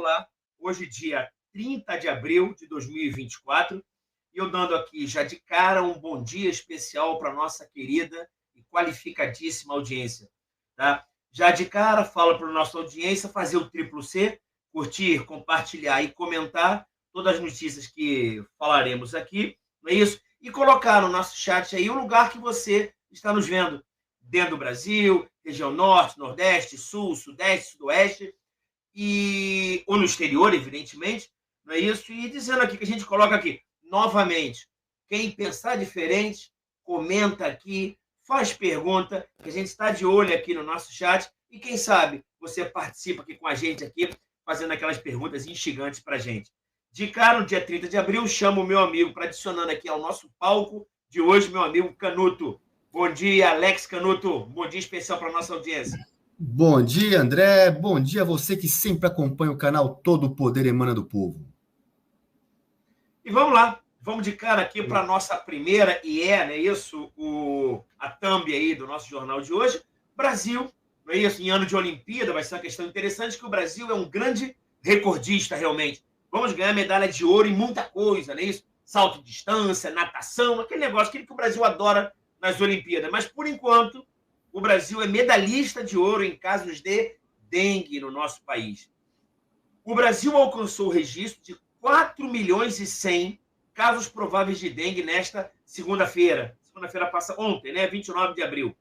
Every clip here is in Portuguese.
vamos lá. Hoje, dia 30 de abril de 2024, e eu dando aqui já de cara um bom dia especial para a nossa querida e qualificadíssima audiência. Tá? Já de cara, falo para a nossa audiência fazer o triplo C, curtir, compartilhar e comentar todas as notícias que falaremos aqui, não é isso? E colocar no nosso chat aí o lugar que você está nos vendo, dentro do Brasil, região norte, nordeste, sul, sudeste, sudoeste, ou no exterior, evidentemente, não é isso? E dizendo aqui que a gente coloca aqui, novamente, quem pensar diferente, comenta aqui, faz pergunta, que a gente está de olho aqui no nosso chat, e quem sabe você participa aqui com a gente aqui, fazendo aquelas perguntas instigantes para a gente. De cara, no dia 30 de abril, chamo o meu amigo para adicionando aqui ao nosso palco de hoje, meu amigo Canuto. Bom dia, Alex Canuto. Bom dia especial para a nossa audiência. Bom dia, André. Bom dia a você que sempre acompanha o canal Todo o Poder Emana do Povo. E vamos lá. Vamos de cara aqui para a nossa primeira, e não é isso? A thumb aí do nosso jornal de hoje. Brasil, não é isso? Em ano de Olimpíada, vai ser uma questão interessante, que o Brasil é um grande recordista, realmente. Vamos ganhar medalha de ouro em muita coisa, não é isso? Salto de distância, natação, aquele negócio, aquele que o Brasil adora nas Olimpíadas. Mas, por enquanto, o Brasil é medalhista de ouro em casos de dengue no nosso país. O Brasil alcançou o registro de 4 milhões e 100 casos prováveis de dengue nesta segunda-feira. Segunda-feira passa ontem, né? 29 de abril.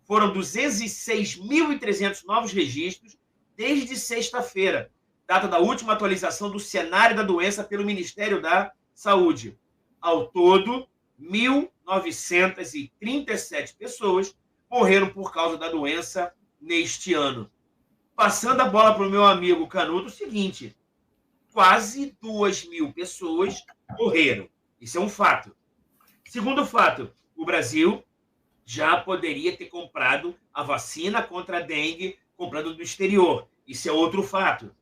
Foram 206.300 novos registros desde sexta-feira, data da última atualização do cenário da doença pelo Ministério da Saúde. Ao todo, 1.937 pessoas morreram por causa da doença neste ano. Passando a bola para o meu amigo Canuto, o seguinte, quase 2.000 pessoas morreram. Isso é um fato. Segundo fato, o Brasil já poderia ter comprado a vacina contra a dengue comprando do exterior. Isso é outro fato.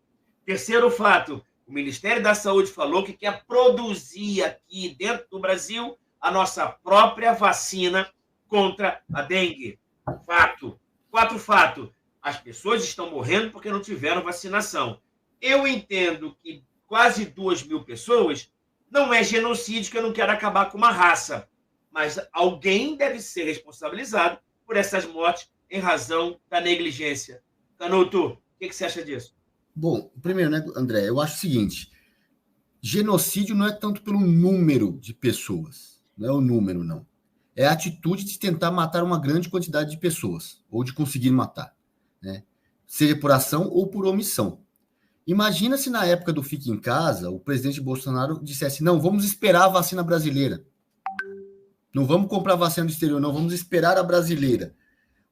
Terceiro fato, o Ministério da Saúde falou que quer produzir aqui dentro do Brasil a nossa própria vacina contra a dengue. Fato. Quarto fato, as pessoas estão morrendo porque não tiveram vacinação. Eu entendo que quase 2.000 pessoas não é genocídio, que eu não quero acabar com uma raça, mas alguém deve ser responsabilizado por essas mortes em razão da negligência. Canuto, o que você acha disso? Bom, primeiro, né, André, eu acho o seguinte, genocídio não é tanto pelo número de pessoas, não é o número, não. É a atitude de tentar matar uma grande quantidade de pessoas, ou de conseguir matar, né? Seja por ação ou por omissão. Imagina se na época do Fique em Casa, o presidente Bolsonaro dissesse, não, vamos esperar a vacina brasileira. Não vamos comprar vacina do exterior, não, vamos esperar a brasileira.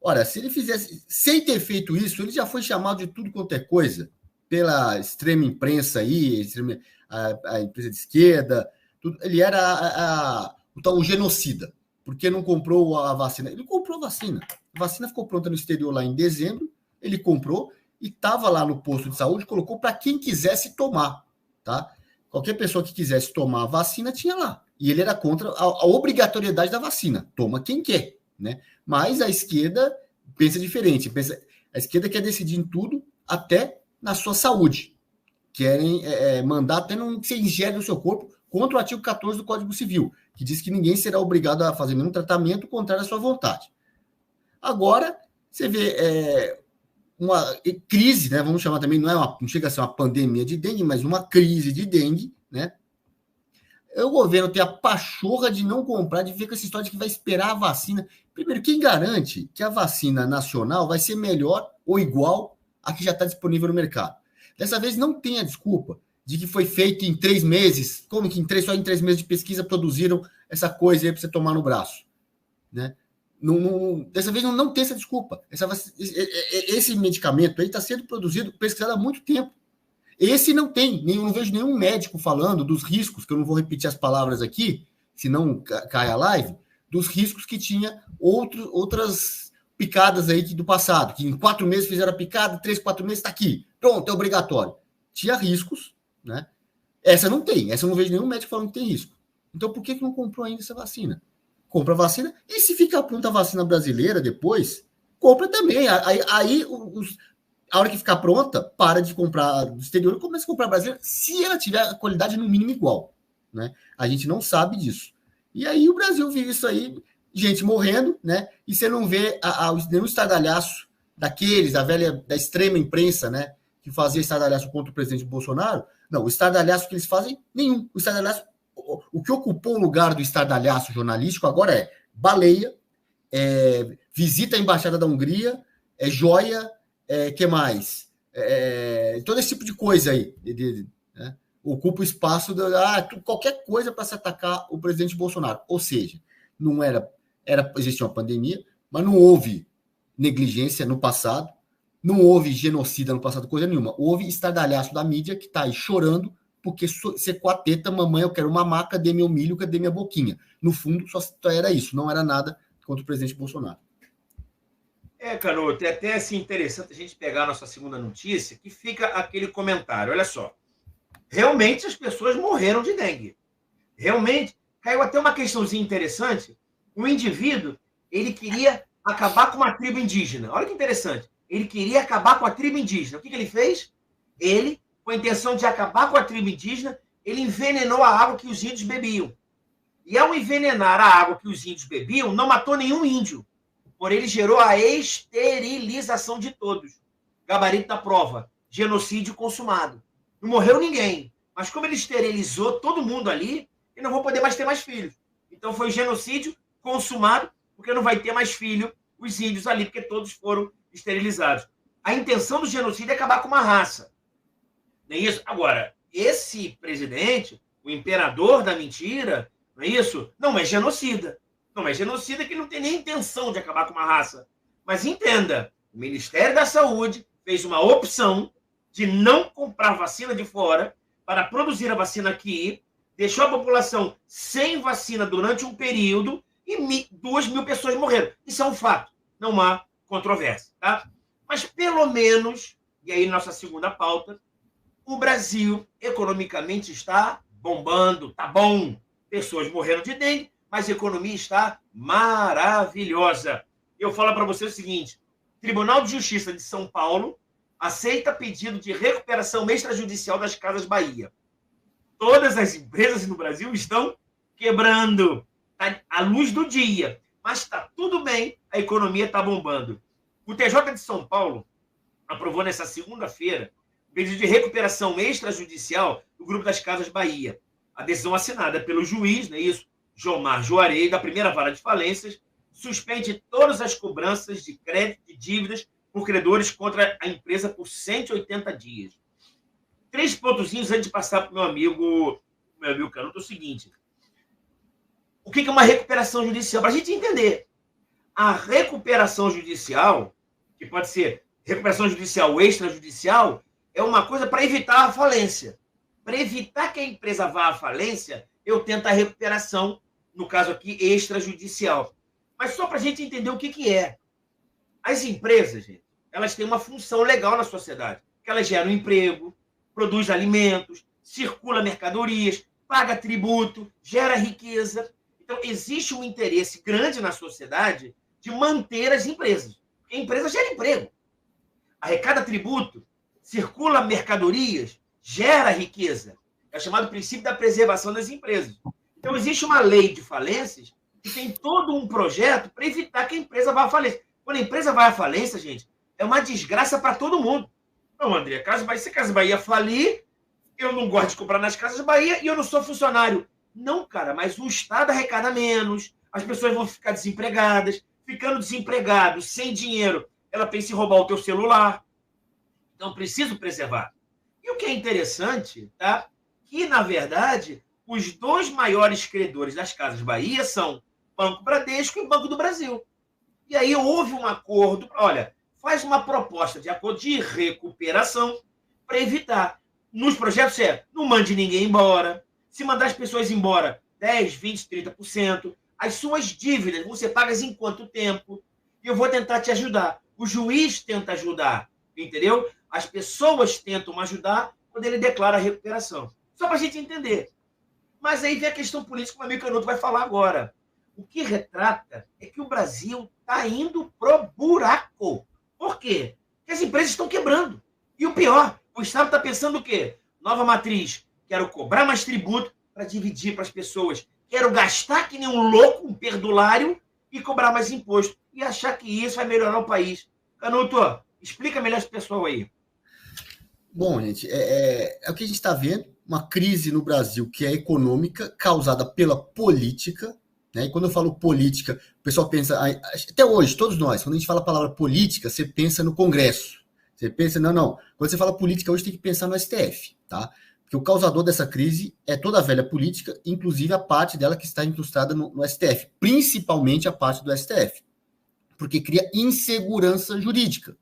Ora, se ele fizesse, sem ter feito isso, ele já foi chamado de tudo quanto é coisa, pela extrema imprensa aí, a imprensa de esquerda, tudo, ele era o genocida, porque não comprou a vacina. Ele comprou a vacina. A vacina ficou pronta no exterior lá em dezembro, ele comprou e estava lá no posto de saúde, colocou para quem quisesse tomar, tá? Qualquer pessoa que quisesse tomar a vacina tinha lá. E ele era contra a obrigatoriedade da vacina. Toma quem quer, né? Mas a esquerda pensa diferente. A esquerda quer decidir em tudo, até na sua saúde. Querem mandar até não que você ingere no seu corpo contra o artigo 14 do Código Civil, que diz que ninguém será obrigado a fazer nenhum tratamento contrário à sua vontade. Agora, você vê uma crise, né? Vamos chamar também, não chega a ser uma pandemia de dengue, mas uma crise de dengue, né? O governo tem a pachorra de não comprar, de ver com essa história de que vai esperar a vacina. Primeiro, quem garante que a vacina nacional vai ser melhor ou igual à que já está disponível no mercado? Dessa vez não tem a desculpa de que foi feito em 3 meses, como que só em 3 meses de pesquisa produziram essa coisa aí para você tomar no braço, né? Dessa vez não tem essa desculpa. Esse medicamento aí está sendo produzido, pesquisado há muito tempo. Esse não tem, não vejo nenhum médico falando dos riscos, que eu não vou repetir as palavras aqui, senão cai a live, dos riscos que tinha outras picadas aí do passado, que em 4 meses fizeram a picada, 3, 4 meses está aqui, pronto, é obrigatório. Tinha riscos, né? Essa não tem, essa eu não vejo nenhum médico falando que tem risco. Então por que não comprou ainda essa vacina? Compra a vacina, e se ficar pronta a vacina brasileira depois, compra também. Aí A hora que ficar pronta, para de comprar do exterior e começa a comprar brasileira, se ela tiver a qualidade no mínimo igual. Né? A gente não sabe disso. E aí o Brasil vive isso aí, gente morrendo, né? E você não vê nenhum estardalhaço daqueles, da velha, da extrema imprensa, né? Que fazia estardalhaço contra o presidente Bolsonaro. Não, o estardalhaço que eles fazem, nenhum. O estardalhaço, o que ocupou o lugar do estardalhaço jornalístico agora é baleia, visita a embaixada da Hungria, joia, que mais? Todo esse tipo de coisa aí, né? Ocupa o espaço qualquer coisa para se atacar o presidente Bolsonaro. Ou seja, não existia uma pandemia, mas não houve negligência no passado, não houve genocida no passado, coisa nenhuma. Houve estardalhaço da mídia que está aí chorando porque secou a teta, mamãe, eu quero uma maca, cadê meu milho, cadê minha boquinha? No fundo, só era isso, não era nada contra o presidente Bolsonaro. Canuto, é até assim, interessante a gente pegar a nossa segunda notícia, que fica aquele comentário, olha só. Realmente as pessoas morreram de dengue. Realmente, caiu até uma questãozinha interessante. O indivíduo, ele queria acabar com uma tribo indígena. Olha que interessante. Ele queria acabar com a tribo indígena. O que ele fez? Ele, com a intenção de acabar com a tribo indígena, ele envenenou a água que os índios bebiam. E ao envenenar a água que os índios bebiam, não matou nenhum índio. Porém, ele gerou a esterilização de todos. Gabarito da prova. Genocídio consumado. Não morreu ninguém. Mas como ele esterilizou todo mundo ali, ele não vai poder mais ter mais filhos. Então foi genocídio consumado, porque não vai ter mais filho os índios ali, porque todos foram esterilizados. A intenção do genocídio é acabar com uma raça. Não é isso? Agora, esse presidente, o imperador da mentira, não é isso? Não é genocida. Não é genocida que não tem nem intenção de acabar com uma raça. Mas entenda, o Ministério da Saúde fez uma opção de não comprar vacina de fora para produzir a vacina aqui, deixou a população sem vacina durante um período e 2.000 pessoas morreram. Isso é um fato, não há controvérsia. Tá? Mas pelo menos, e aí nossa segunda pauta, o Brasil economicamente está bombando, tá bom. Pessoas morreram de dengue, mas a economia está maravilhosa. Eu falo para você o seguinte, Tribunal de Justiça de São Paulo aceita pedido de recuperação extrajudicial das Casas Bahia. Todas as empresas no Brasil estão quebrando. Tá à luz do dia. Mas está tudo bem, a economia está bombando. O TJ de São Paulo aprovou nessa segunda-feira o pedido de recuperação extrajudicial do Grupo das Casas Bahia. A decisão assinada pelo juiz, não é isso? Jomar Juarez, da primeira vara de falências, suspende todas as cobranças de crédito e dívidas por credores contra a empresa por 180 dias. 3 pontozinhos antes de passar para o meu amigo Canuto, é o seguinte. O que é uma recuperação judicial? Para a gente entender. A recuperação judicial, que pode ser recuperação judicial ou extrajudicial, é uma coisa para evitar a falência. Para evitar que a empresa vá à falência, eu tento a recuperação, no caso aqui, extrajudicial. Mas só para a gente entender o que é. As empresas, gente, elas têm uma função legal na sociedade, que elas geram emprego, produzem alimentos, circula mercadorias, paga tributo, gera riqueza. Então, existe um interesse grande na sociedade de manter as empresas. Porque a empresa gera emprego, arrecada tributo, circula mercadorias, gera riqueza. É o chamado princípio da preservação das empresas. Então, existe uma lei de falências que tem todo um projeto para evitar que a empresa vá à falência. Quando a empresa vai à falência, gente, é uma desgraça para todo mundo. Não, André, se a Casa Bahia falir, eu não gosto de comprar nas Casas Bahia e eu não sou funcionário. Não, cara, mas o Estado arrecada menos, as pessoas vão ficar desempregadas, ficando desempregado, sem dinheiro, ela pensa em roubar o teu celular. Então, preciso preservar. E o que é interessante, tá? Que, na verdade, os 2 maiores credores das Casas Bahia são Banco Bradesco e Banco do Brasil. E aí houve um acordo, olha, faz uma proposta de acordo de recuperação para evitar. Nos projetos não mande ninguém embora. Se mandar as pessoas embora 10, 20, 30%, as suas dívidas você paga em quanto tempo? E eu vou tentar te ajudar. O juiz tenta ajudar, entendeu? As pessoas tentam ajudar quando ele declara a recuperação. Só para a gente entender. Mas aí vem a questão política que o amigo Canuto vai falar agora. O que retrata é que o Brasil está indo pro buraco. Por quê? que as empresas estão quebrando. E o pior, o Estado está pensando o quê? Nova matriz, quero cobrar mais tributo para dividir para as pessoas. Quero gastar que nem um louco, um perdulário, e cobrar mais imposto. E achar que isso vai melhorar o país. Canuto, explica melhor esse pessoal aí. Bom, gente, é o que a gente está vendo, uma crise no Brasil que é econômica, causada pela política, né? E quando eu falo política, o pessoal pensa, até hoje, todos nós, quando a gente fala a palavra política, você pensa no Congresso. Você pensa, não. Quando você fala política, hoje tem que pensar no STF, tá? Porque o causador dessa crise é toda a velha política, inclusive a parte dela que está incrustada no STF, principalmente a parte do STF, porque cria insegurança jurídica.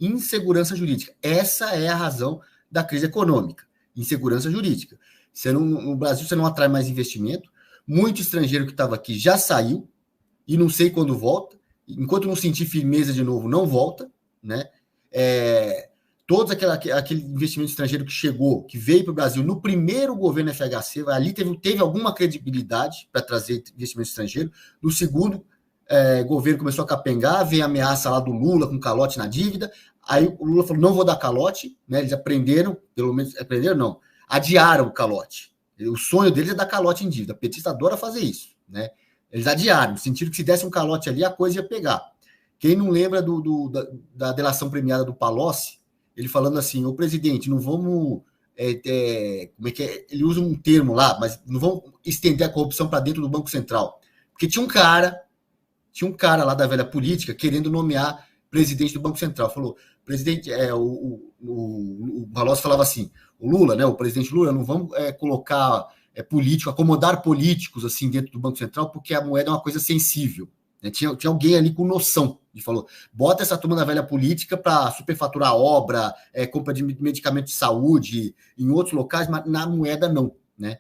Insegurança jurídica. Essa é a razão da crise econômica. Insegurança jurídica. No Brasil, você não atrai mais investimento. Muito estrangeiro que estava aqui já saiu e não sei quando volta. Enquanto não sentir firmeza de novo, não volta, né? Todo aquele investimento estrangeiro que chegou, que veio para o Brasil no primeiro governo FHC, ali teve alguma credibilidade para trazer investimento estrangeiro. No segundo governo começou a capengar, veio a ameaça lá do Lula com calote na dívida. Aí o Lula falou, não vou dar calote, né? Eles aprenderam, pelo menos, não, adiaram o calote. O sonho deles é dar calote em dívida. O petista adora fazer isso, né? Eles adiaram, no sentido que se desse um calote ali, a coisa ia pegar. Quem não lembra da delação premiada do Palocci, ele falando assim, ô presidente, não vamos... como é que é? Ele usa um termo lá, mas não vamos estender a corrupção para dentro do Banco Central. Porque tinha um cara lá da velha política querendo nomear presidente do Banco Central. Falou, presidente, o Palocci falava assim, o Lula, né, o presidente Lula, não vamos colocar acomodar políticos assim dentro do Banco Central, porque a moeda é uma coisa sensível. Né? Tinha alguém ali com noção, e falou, bota essa turma da velha política para superfaturar a obra, compra de medicamento de saúde em outros locais, mas na moeda não. Né?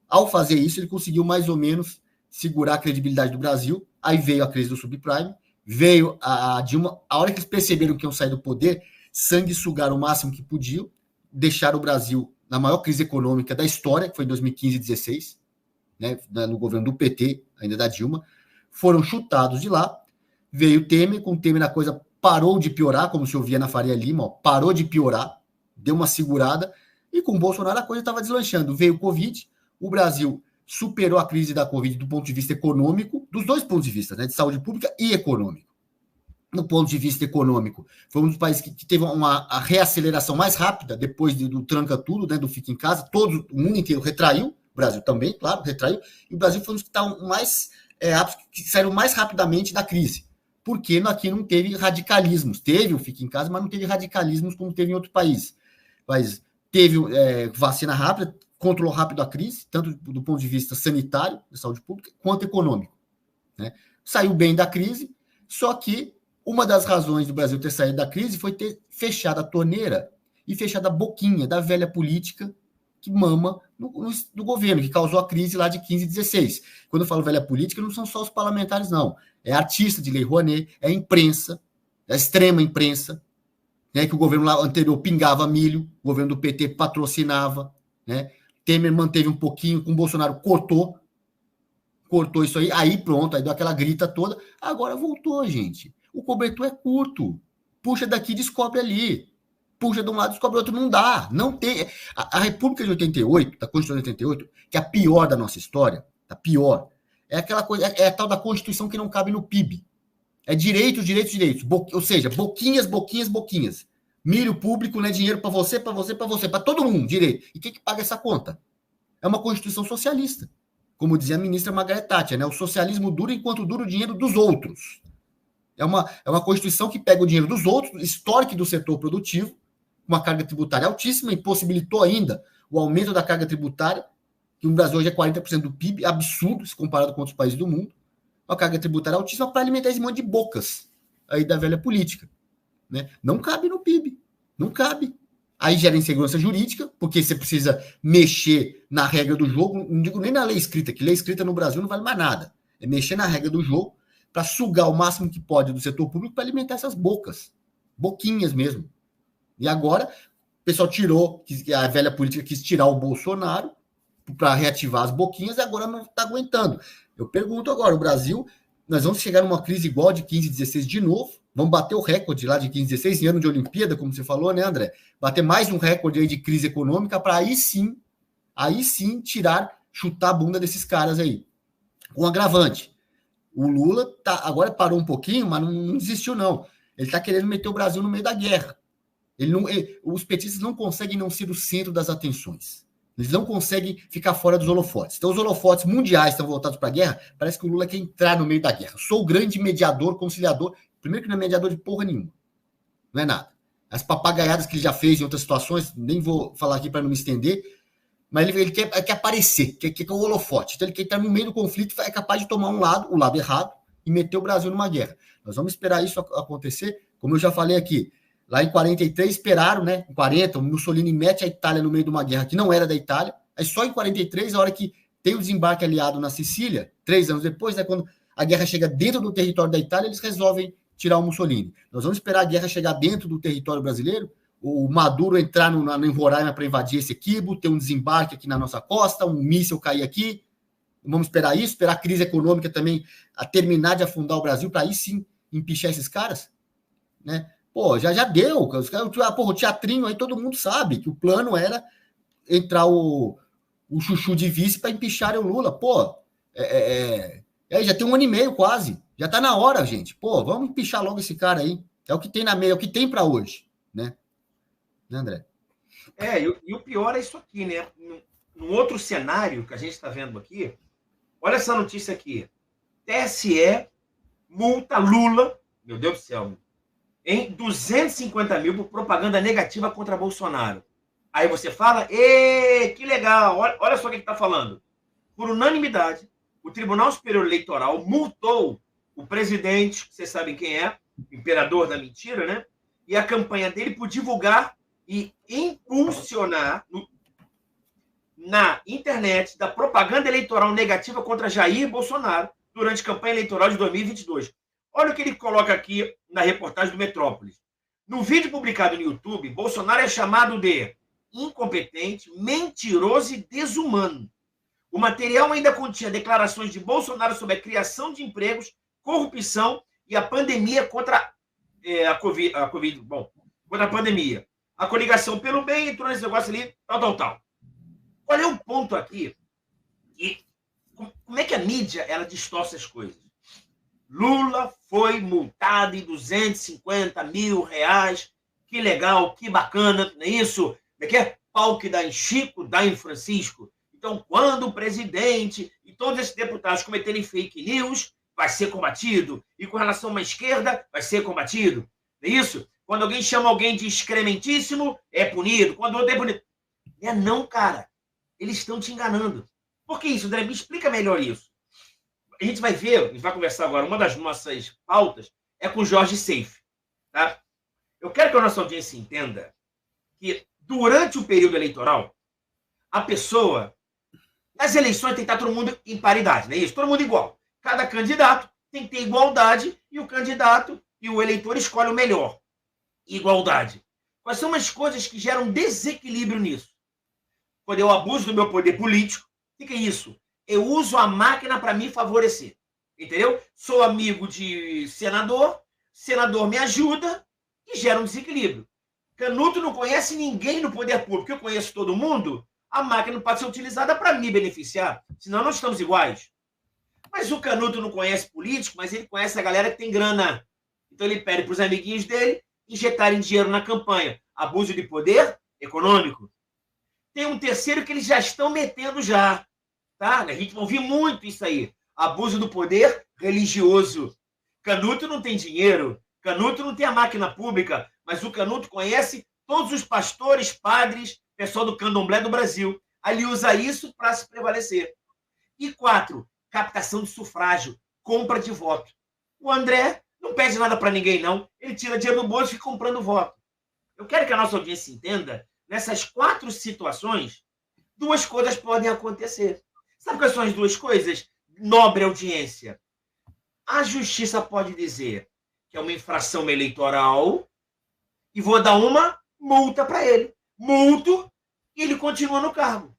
Ao fazer isso, ele conseguiu mais ou menos segurar a credibilidade do Brasil. Aí veio a crise do subprime, veio a Dilma. A hora que eles perceberam que iam sair do poder, sanguessugaram o máximo que podiam, deixaram o Brasil na maior crise econômica da história, que foi em 2015 e 2016, né, no governo do PT, ainda da Dilma. Foram chutados de lá. Veio o Temer, com o Temer a coisa parou de piorar, como se ouvia na Faria Lima, parou de piorar, deu uma segurada, e com o Bolsonaro a coisa estava deslanchando. Veio o Covid, o Brasil superou a crise da Covid do ponto de vista econômico, dos dois pontos de vista, né, de saúde pública e econômico. No ponto de vista econômico, foi um dos países que teve a reaceleração mais rápida depois do tranca tudo, né, do fica em casa, o mundo inteiro retraiu, o Brasil também, claro, retraiu, e o Brasil foi um dos que estavam mais que saíram mais rapidamente da crise, porque aqui não teve radicalismos, teve o fica em casa, mas não teve radicalismos como teve em outros países. Mas teve vacina rápida, controlou rápido a crise, tanto do ponto de vista sanitário, de saúde pública, quanto econômico. Né? Saiu bem da crise, só que uma das razões do Brasil ter saído da crise foi ter fechado a torneira e fechado a boquinha da velha política que mama no governo, que causou a crise lá de 15 e 16. Quando eu falo velha política, não são só os parlamentares, não. É artista de Lei Rouanet, é a imprensa, é a extrema imprensa, né, que o governo lá anterior pingava milho, o governo do PT patrocinava, né? Temer manteve um pouquinho, com o Bolsonaro cortou isso aí pronto, aí deu aquela grita toda, agora voltou, gente. O cobertor é curto, puxa daqui, descobre ali, puxa de um lado, descobre do outro, não dá, não tem. A República de 88, da Constituição de 88, que é a pior da nossa história, a pior, é aquela coisa, é a tal da Constituição que não cabe no PIB. É direitos, ou seja, boquinhas. Milho público, né, dinheiro para você, para todo mundo, direito. E quem que paga essa conta? É uma Constituição socialista. Como dizia a ministra Margaret Thatcher, né? O socialismo dura enquanto dura o dinheiro dos outros. É uma Constituição que pega o dinheiro dos outros, estoque do setor produtivo, uma carga tributária altíssima, impossibilitou ainda o aumento da carga tributária, que no Brasil hoje é 40% do PIB, absurdo se comparado com outros países do mundo, uma carga tributária altíssima para alimentar esse monte de bocas aí da velha política. Né? Não cabe no PIB, não cabe. Aí gera insegurança jurídica, porque você precisa mexer na regra do jogo, não digo nem na lei escrita, que lei escrita no Brasil não vale mais nada. É mexer na regra do jogo para sugar o máximo que pode do setor público para alimentar essas bocas, boquinhas mesmo. E agora, o pessoal a velha política quis tirar o Bolsonaro para reativar as boquinhas e agora não está aguentando. Eu pergunto agora, o Brasil, nós vamos chegar numa crise igual de 15, 16 de novo, Vamos bater o recorde lá de 15, 16 em ano de Olimpíada, como você falou, né, André? Bater mais um recorde aí de crise econômica para aí sim chutar a bunda desses caras aí. Com agravante. O Lula agora parou um pouquinho, mas não desistiu, não. Ele está querendo meter o Brasil no meio da guerra. Os petistas não conseguem não ser o centro das atenções. Eles não conseguem ficar fora dos holofotes. Então, os holofotes mundiais estão voltados para a guerra, parece que o Lula quer entrar no meio da guerra. Sou o grande mediador, conciliador. Primeiro que não é mediador de porra nenhuma. Não é nada. As papagaiadas que ele já fez em outras situações, nem vou falar aqui para não me estender, mas ele quer aparecer, quer o holofote. Então, ele quer estar no meio do conflito, é capaz de tomar o lado errado, e meter o Brasil numa guerra. Nós vamos esperar isso acontecer, como eu já falei aqui. Lá em 43 esperaram, né? Em 40, o Mussolini mete a Itália no meio de uma guerra que não era da Itália. Aí só em 43, a hora que tem o desembarque aliado na Sicília, 3 anos depois, né, quando a guerra chega dentro do território da Itália, eles resolvem tirar o Mussolini. Nós vamos esperar a guerra chegar dentro do território brasileiro, o Maduro entrar em Roraima para invadir esse Equibo, ter um desembarque aqui na nossa costa, um míssil cair aqui. Vamos esperar isso, esperar a crise econômica também a terminar de afundar o Brasil, para aí sim empichar esses caras, né? Pô, já deu. O teatrinho aí todo mundo sabe que o plano era entrar o chuchu de vice para empichar o Lula. Pô, já tem 1 ano e meio quase. Já tá na hora, gente. Pô, vamos empichar logo esse cara aí. É o que tem na meia, é o que tem para hoje, né? Né, André? E o pior é isso aqui, né? Num outro cenário que a gente está vendo aqui, olha essa notícia aqui. TSE multa Lula, meu Deus do céu, em 250 mil por propaganda negativa contra Bolsonaro. Aí você fala, que legal, olha só o que está falando. Por unanimidade, o Tribunal Superior Eleitoral multou o presidente, vocês sabem quem é, imperador da mentira, né? E a campanha dele por divulgar e impulsionar na internet da propaganda eleitoral negativa contra Jair Bolsonaro durante a campanha eleitoral de 2022. Olha o que ele coloca aqui na reportagem do Metrópolis. No vídeo publicado no YouTube, Bolsonaro é chamado de incompetente, mentiroso e desumano. O material ainda continha declarações de Bolsonaro sobre a criação de empregos, corrupção e a pandemia contra a Covid. Bom, contra a pandemia. A coligação pelo bem entrou nesse negócio ali, tal. Qual é o ponto aqui? Como é que a mídia ela distorce as coisas? Lula foi multado em 250 mil reais. Que legal, que bacana, não é isso? Pau que dá em Chico, dá em Francisco. Então, quando o presidente e todos esses deputados cometerem fake news, vai ser combatido. E com relação a uma esquerda, vai ser combatido. Não é isso? Quando alguém chama alguém de excrementíssimo, é punido. Quando outro é punido. Não, cara. Eles estão te enganando. Por que isso, André? Me explica melhor isso. A gente vai ver, a gente vai conversar agora, uma das nossas pautas é com o Jorge Seife. Tá? Eu quero que a nossa audiência entenda que durante o período eleitoral, a pessoa, nas eleições tem que estar todo mundo em paridade, não é isso? Todo mundo igual. Cada candidato tem que ter igualdade e o candidato e o eleitor escolhe o melhor. Igualdade. Quais são as coisas que geram desequilíbrio nisso? Quando eu abuso do meu poder político, o que é isso? Eu uso a máquina para me favorecer. Entendeu? Sou amigo de senador, senador me ajuda e gera um desequilíbrio. Canuto não conhece ninguém no poder público, eu conheço todo mundo, a máquina não pode ser utilizada para me beneficiar, senão nós estamos iguais. Mas o Canuto não conhece político, mas ele conhece a galera que tem grana. Então ele pede para os amiguinhos dele injetarem dinheiro na campanha. Abuso de poder econômico. Tem um terceiro que eles já estão metendo já. Tá? A gente vai ouvir muito isso aí. Abuso do poder religioso. Canuto não tem dinheiro. Canuto não tem a máquina pública. Mas o Canuto conhece todos os pastores, padres, pessoal do candomblé do Brasil. Aí ele usa isso para se prevalecer. E 4, captação de sufrágio. Compra de voto. O André não pede nada para ninguém, não. Ele tira dinheiro do bolso e fica comprando voto. Eu quero que a nossa audiência entenda, nessas 4 situações, 2 coisas podem acontecer. Sabe quais são as 2 coisas? Nobre audiência. A justiça pode dizer que é uma infração eleitoral e vou dar uma multa para ele. Multo e ele continua no cargo.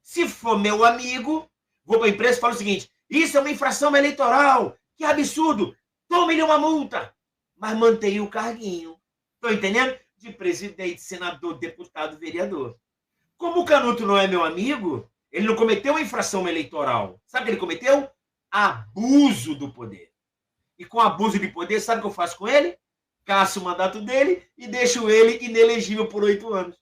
Se for meu amigo, vou para a empresa e falo o seguinte, isso é uma infração eleitoral, que absurdo, tome-lhe uma multa. mas mantém o carguinho. Estão entendendo? De presidente, senador, deputado, vereador. Como o Canuto não é meu amigo, ele não cometeu infração eleitoral. Sabe o que ele cometeu? Abuso do poder. E com abuso de poder, sabe o que eu faço com ele? Caço o mandato dele e deixo ele inelegível por 8 anos.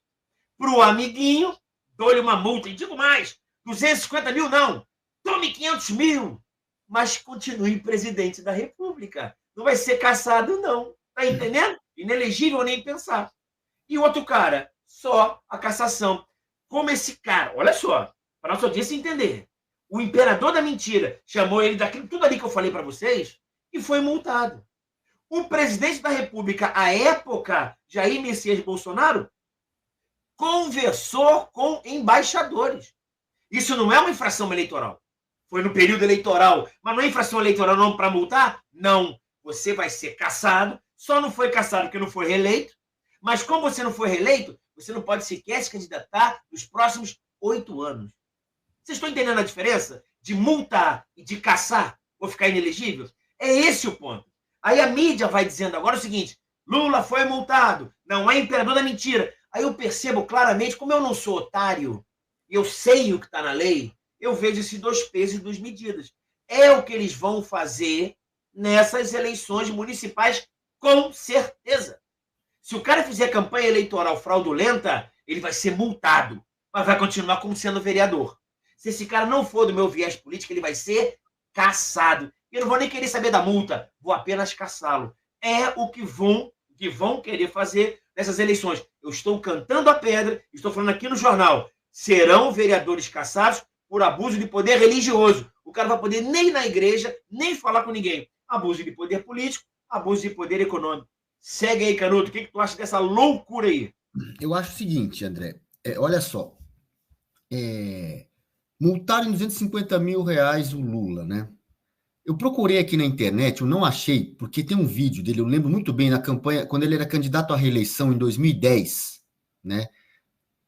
Para o amiguinho, dou-lhe uma multa. E digo mais, 250 mil não, tome 500 mil. Mas continue presidente da República. Não vai ser caçado, não. Tá entendendo? Inelegível nem pensar. E outro cara, só a cassação. Como esse cara, olha só, para nossa audiência entender, o imperador da mentira chamou ele daquilo tudo ali que eu falei para vocês e foi multado. O presidente da República, à época, Jair Messias Bolsonaro, conversou com embaixadores. Isso não é uma infração eleitoral. Foi no período eleitoral, mas não é infração eleitoral não para multar? Não. Você vai ser cassado, só não foi cassado porque não foi reeleito, mas como você não foi reeleito, você não pode sequer se candidatar nos próximos 8 anos. Vocês estão entendendo a diferença de multar e de caçar ou ficar inelegível? É esse o ponto. Aí a mídia vai dizendo agora o seguinte, Lula foi multado, não é imperador da mentira. Aí eu percebo claramente, como eu não sou otário, eu sei o que está na lei, eu vejo esses 2 pesos e 2 medidas. É o que eles vão fazer nessas eleições municipais, com certeza. Se o cara fizer campanha eleitoral fraudulenta, ele vai ser multado, mas vai continuar como sendo vereador. Se esse cara não for do meu viés político, ele vai ser cassado. Eu não vou nem querer saber da multa, vou apenas caçá-lo. É o que vão querer fazer nessas eleições. Eu estou cantando a pedra, estou falando aqui no jornal. Serão vereadores caçados por abuso de poder religioso. O cara vai poder nem ir na igreja, nem falar com ninguém. Abuso de poder político, abuso de poder econômico. Segue aí, Canuto. O que tu acha dessa loucura aí? Eu acho o seguinte, André. Olha só. Multaram em 250 mil reais o Lula, né? Eu procurei aqui na internet, eu não achei, porque tem um vídeo dele, eu lembro muito bem, na campanha, quando ele era candidato à reeleição em 2010, né?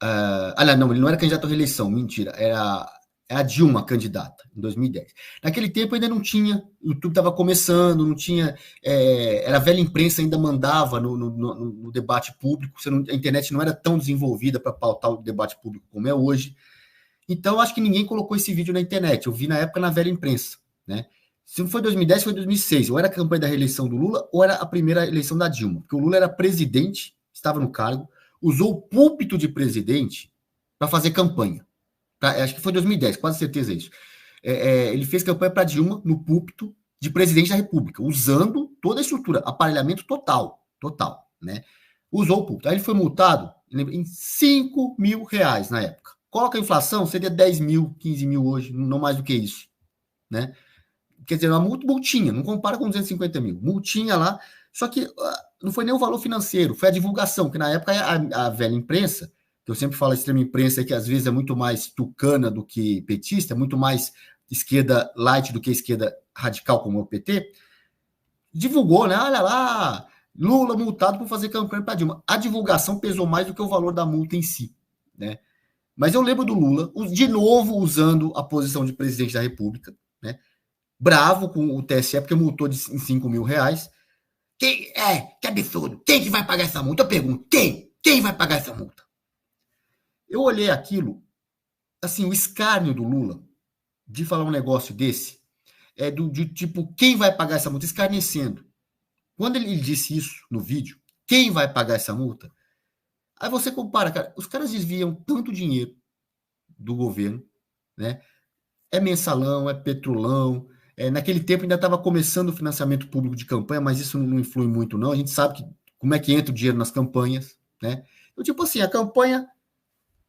Não, ele não era candidato à reeleição, mentira, era a Dilma candidata, em 2010. Naquele tempo ainda não tinha, o YouTube estava começando, não tinha, era a velha imprensa, ainda mandava no debate público, a internet não era tão desenvolvida para pautar o debate público como é hoje. Então, acho que ninguém colocou esse vídeo na internet, eu vi na época na velha imprensa, né? Se não foi 2010, foi 2006. Ou era a campanha da reeleição do Lula, ou era a primeira eleição da Dilma. Porque o Lula era presidente, estava no cargo, usou o púlpito de presidente para fazer campanha. Acho que foi 2010, quase certeza isso. Ele fez campanha para Dilma no púlpito de presidente da República, usando toda a estrutura, aparelhamento total, né? Usou o púlpito. Aí ele foi multado em 5 mil reais na época. Coloca a inflação, seria 10 mil, 15 mil hoje, não mais do que isso, né? Quer dizer, uma multinha, não compara com 250 mil. Multinha lá, só que não foi nem o valor financeiro, foi a divulgação, que na época a velha imprensa, que eu sempre falo a extrema imprensa, que às vezes é muito mais tucana do que petista, é muito mais esquerda light do que esquerda radical, como o PT, divulgou, né? Olha lá, Lula multado por fazer campanha para Dilma. A divulgação pesou mais do que o valor da multa em si, né? Mas eu lembro do Lula, de novo, usando a posição de presidente da República, né? Bravo com o TSE, porque multou em 5 mil reais. Que absurdo. Quem que vai pagar essa multa? Eu pergunto, quem? Quem vai pagar essa multa? Eu olhei aquilo, assim, o escárnio do Lula de falar um negócio desse, de tipo, quem vai pagar essa multa? Escarnecendo. Quando ele disse isso no vídeo, quem vai pagar essa multa? Aí você compara, cara, os caras desviam tanto dinheiro do governo, né? É mensalão, é petrolão. Naquele tempo ainda estava começando o financiamento público de campanha, mas isso não influi muito, não. A gente sabe como é que entra o dinheiro nas campanhas, né? Eu, tipo assim, a campanha...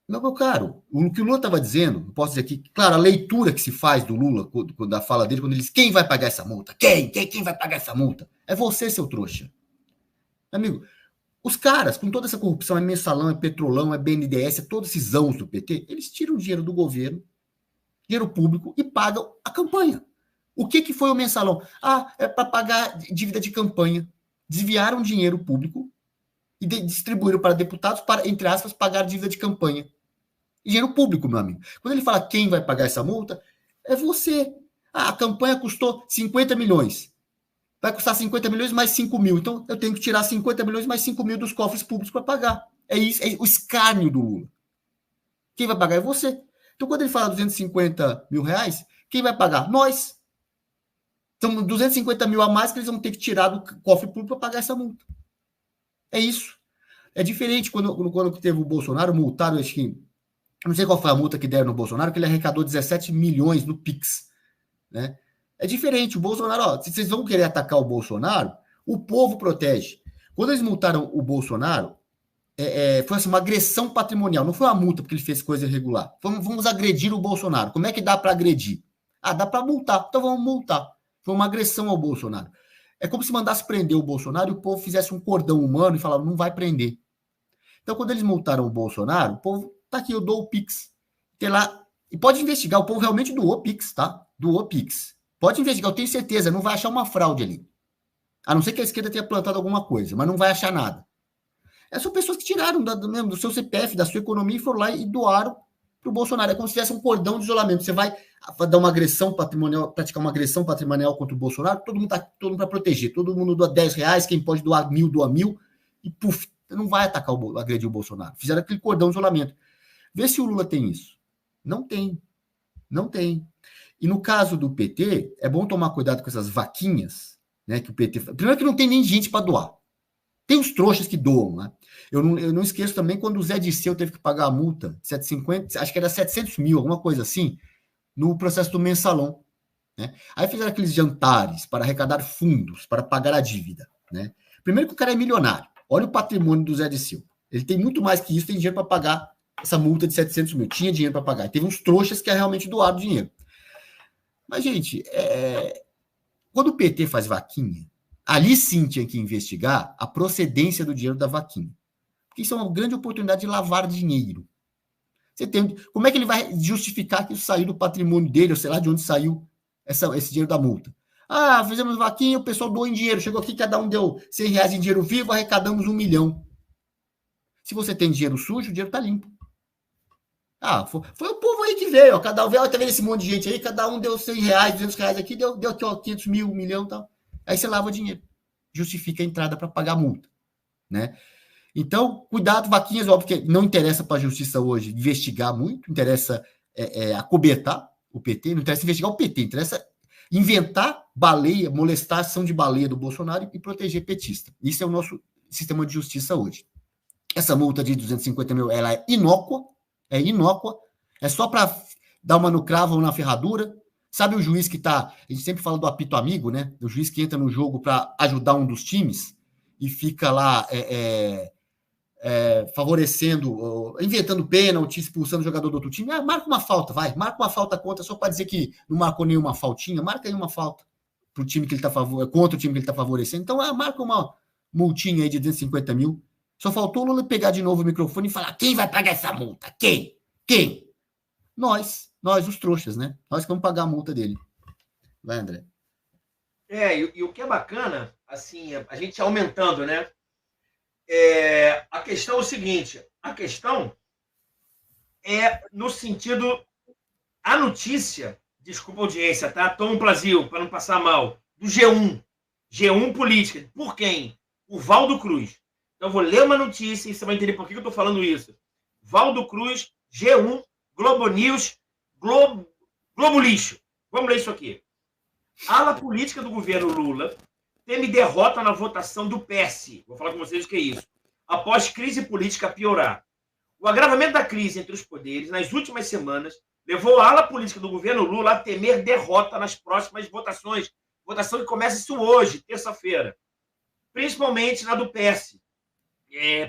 Meu caro, o que o Lula estava dizendo, posso dizer aqui, claro, a leitura que se faz do Lula, da fala dele, quando ele diz, quem vai pagar essa multa? Quem vai pagar essa multa? É você, seu trouxa. Amigo, os caras, com toda essa corrupção, é mensalão, é petrolão, é BNDES, é todos esses anos do PT, eles tiram o dinheiro do governo, dinheiro público, e pagam a campanha. O que foi o mensalão? É para pagar dívida de campanha. Desviaram dinheiro público e distribuíram para deputados para, entre aspas, pagar dívida de campanha. Dinheiro público, meu amigo. Quando ele fala quem vai pagar essa multa, é você. A campanha custou 50 milhões. vai custar 50 milhões mais 5 mil. Então, eu tenho que tirar 50 milhões mais 5 mil dos cofres públicos para pagar. É isso, é o escárnio do Lula. Quem vai pagar é você. Então, quando ele fala 250 mil reais, quem vai pagar? Nós. São 250 mil a mais que eles vão ter que tirar do cofre público para pagar essa multa. É isso. É diferente quando teve o Bolsonaro, multaram, acho que, não sei qual foi a multa que deram no Bolsonaro, que ele arrecadou 17 milhões no Pix, né? É diferente. O Bolsonaro, ó, se vocês vão querer atacar o Bolsonaro, o povo protege. Quando eles multaram o Bolsonaro, foi assim, uma agressão patrimonial, não foi uma multa porque ele fez coisa irregular. Vamos agredir o Bolsonaro. Como é que dá para agredir? Ah, dá para multar. Então vamos multar. Foi uma agressão ao Bolsonaro. É como se mandasse prender o Bolsonaro e o povo fizesse um cordão humano e falava, não vai prender. Então, quando eles multaram o Bolsonaro, o povo, tá aqui, eu dou o Pix. Tem lá, e pode investigar, o povo realmente doou Pix, tá? Doou Pix. Pode investigar, eu tenho certeza, não vai achar uma fraude ali. A não ser que a esquerda tenha plantado alguma coisa, mas não vai achar nada. São pessoas que tiraram do seu CPF, da sua economia, e foram lá e doaram para o Bolsonaro. É como se tivesse um cordão de isolamento. Você vai dar uma agressão patrimonial, praticar uma agressão patrimonial contra o Bolsonaro, todo mundo para proteger. Todo mundo doa 10 reais, quem pode doar 1.000, doa 1.000, e puf, não vai atacar, agredir o Bolsonaro. Fizeram aquele cordão de isolamento. Vê se o Lula tem isso. Não tem. Não tem. E no caso do PT, é bom tomar cuidado com essas vaquinhas, né, que o PT... Primeiro que não tem nem gente para doar. Tem os trouxas que doam, né? Eu não esqueço também quando o Zé Dirceu teve que pagar a multa, 750, acho que era 700 mil, alguma coisa assim, no processo do mensalão, né? Aí fizeram aqueles jantares para arrecadar fundos, para pagar a dívida, né? Primeiro que o cara é milionário. Olha o patrimônio do Zé Dirceu. Ele tem muito mais que isso, tem dinheiro para pagar essa multa de 700 mil. Tinha dinheiro para pagar. E teve uns trouxas que realmente doaram dinheiro. Mas, gente, quando o PT faz vaquinha, ali sim tinha que investigar a procedência do dinheiro da vaquinha. Porque isso é uma grande oportunidade de lavar dinheiro. Como é que ele vai justificar que isso saiu do patrimônio dele, ou sei lá de onde saiu esse dinheiro da multa? Ah, fizemos vaquinha, o pessoal doou em dinheiro. Chegou aqui, cada um deu 100 reais em dinheiro vivo, arrecadamos 1 milhão. Se você tem dinheiro sujo, o dinheiro está limpo. Ah, foi o povo aí que veio. Ó, cada um veio, tá vendo esse monte de gente aí? Cada um deu 100 reais, 200 reais aqui, deu aqui, ó, 500 mil, 1 milhão e tal. Aí você lava o dinheiro. Justifica a entrada para pagar a multa, né? Então, cuidado, vaquinhas, óbvio que não interessa para a justiça hoje investigar muito, interessa acobertar o PT, não interessa investigar o PT, interessa inventar baleia, molestar a ação de baleia do Bolsonaro e proteger petista. Isso é o nosso sistema de justiça hoje. Essa multa de 250 mil, ela é inócua, é só para dar uma no cravo ou na ferradura. Sabe o juiz que tá, a gente sempre fala do apito amigo, né? O juiz que entra no jogo para ajudar um dos times e fica lá favorecendo, inventando pênalti, expulsando o jogador do outro time. Marca uma falta, marca uma falta contra, só para dizer que não marcou nenhuma faltinha, marca aí uma falta pro time que ele tá contra o time que ele está favorecendo. Então, marca uma multinha aí de 250 mil. Só faltou o Lula pegar de novo o microfone e falar: quem vai pagar essa multa? Quem? Nós, os trouxas, né? Nós que vamos pagar a multa dele. Vai, André. E o que é bacana, assim, a gente aumentando, né? A questão é o seguinte, a questão é no sentido, a notícia, desculpa a audiência, tá? Tom Brasil, para não passar mal, do G1 Política. Por quem? O Valdo Cruz. Então, eu vou ler uma notícia e você vai entender por que eu estou falando isso. Valdo Cruz, G1, Globo News, Globo Lixo. Vamos ler isso aqui. Ala política do governo Lula teme derrota na votação do PS. Vou falar com vocês o que é isso. Após crise política piorar. O agravamento da crise entre os poderes nas últimas semanas levou a ala política do governo Lula a temer derrota nas próximas votações. Votação que começa isso hoje, terça-feira. Principalmente na do PS.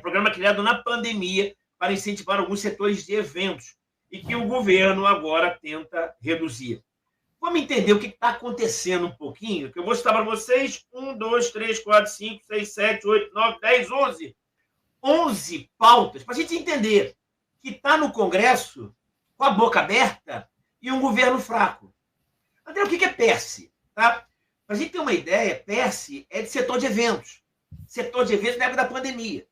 Programa criado na pandemia para incentivar alguns setores de eventos e que o governo agora tenta reduzir. Vamos entender o que está acontecendo um pouquinho, que eu vou citar para vocês 1, 2, 3, 4, 5, 6, 7, 8, 9, 10, 11. 11 pautas, para a gente entender que está no Congresso com a boca aberta e um governo fraco. André, o que é PERSE? Tá? Para a gente ter uma ideia, PERSE é de setor de eventos. Setor de eventos na época da pandemia.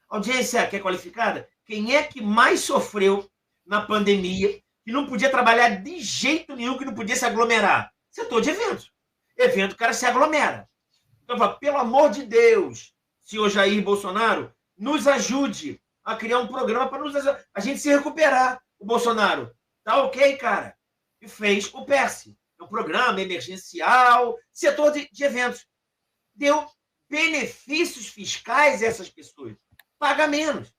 Audiência que é qualificada? Quem é que mais sofreu na pandemia, que não podia trabalhar de jeito nenhum, que não podia se aglomerar? Setor de eventos. Evento, o cara se aglomera. Então, eu falo, pelo amor de Deus, senhor Jair Bolsonaro, nos ajude a criar um programa para a gente se recuperar. O Bolsonaro, tá ok, cara? E fez o PERSE, um programa emergencial, setor de eventos. Deu benefícios fiscais a essas pessoas. Paga menos.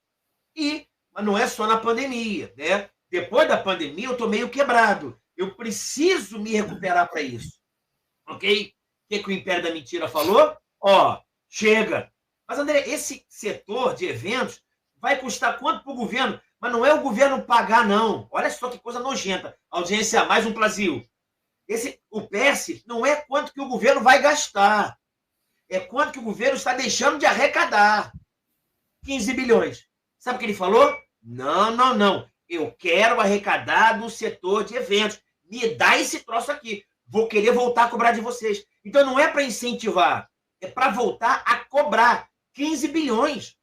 Mas não é só na pandemia, né? Depois da pandemia, eu estou meio quebrado. Eu preciso me recuperar para isso. Ok? O que o Império da Mentira falou? Chega. Mas, André, esse setor de eventos vai custar quanto para o governo? Mas não é o governo pagar, não. Olha só que coisa nojenta. Audiência, mais um Brasil. O PERSE não é quanto que o governo vai gastar. É quanto que o governo está deixando de arrecadar. 15 bilhões. Sabe o que ele falou? Não. Eu quero arrecadar do setor de eventos. Me dá esse troço aqui. Vou querer voltar a cobrar de vocês. Então não é para incentivar, é para voltar a cobrar 15 bilhões.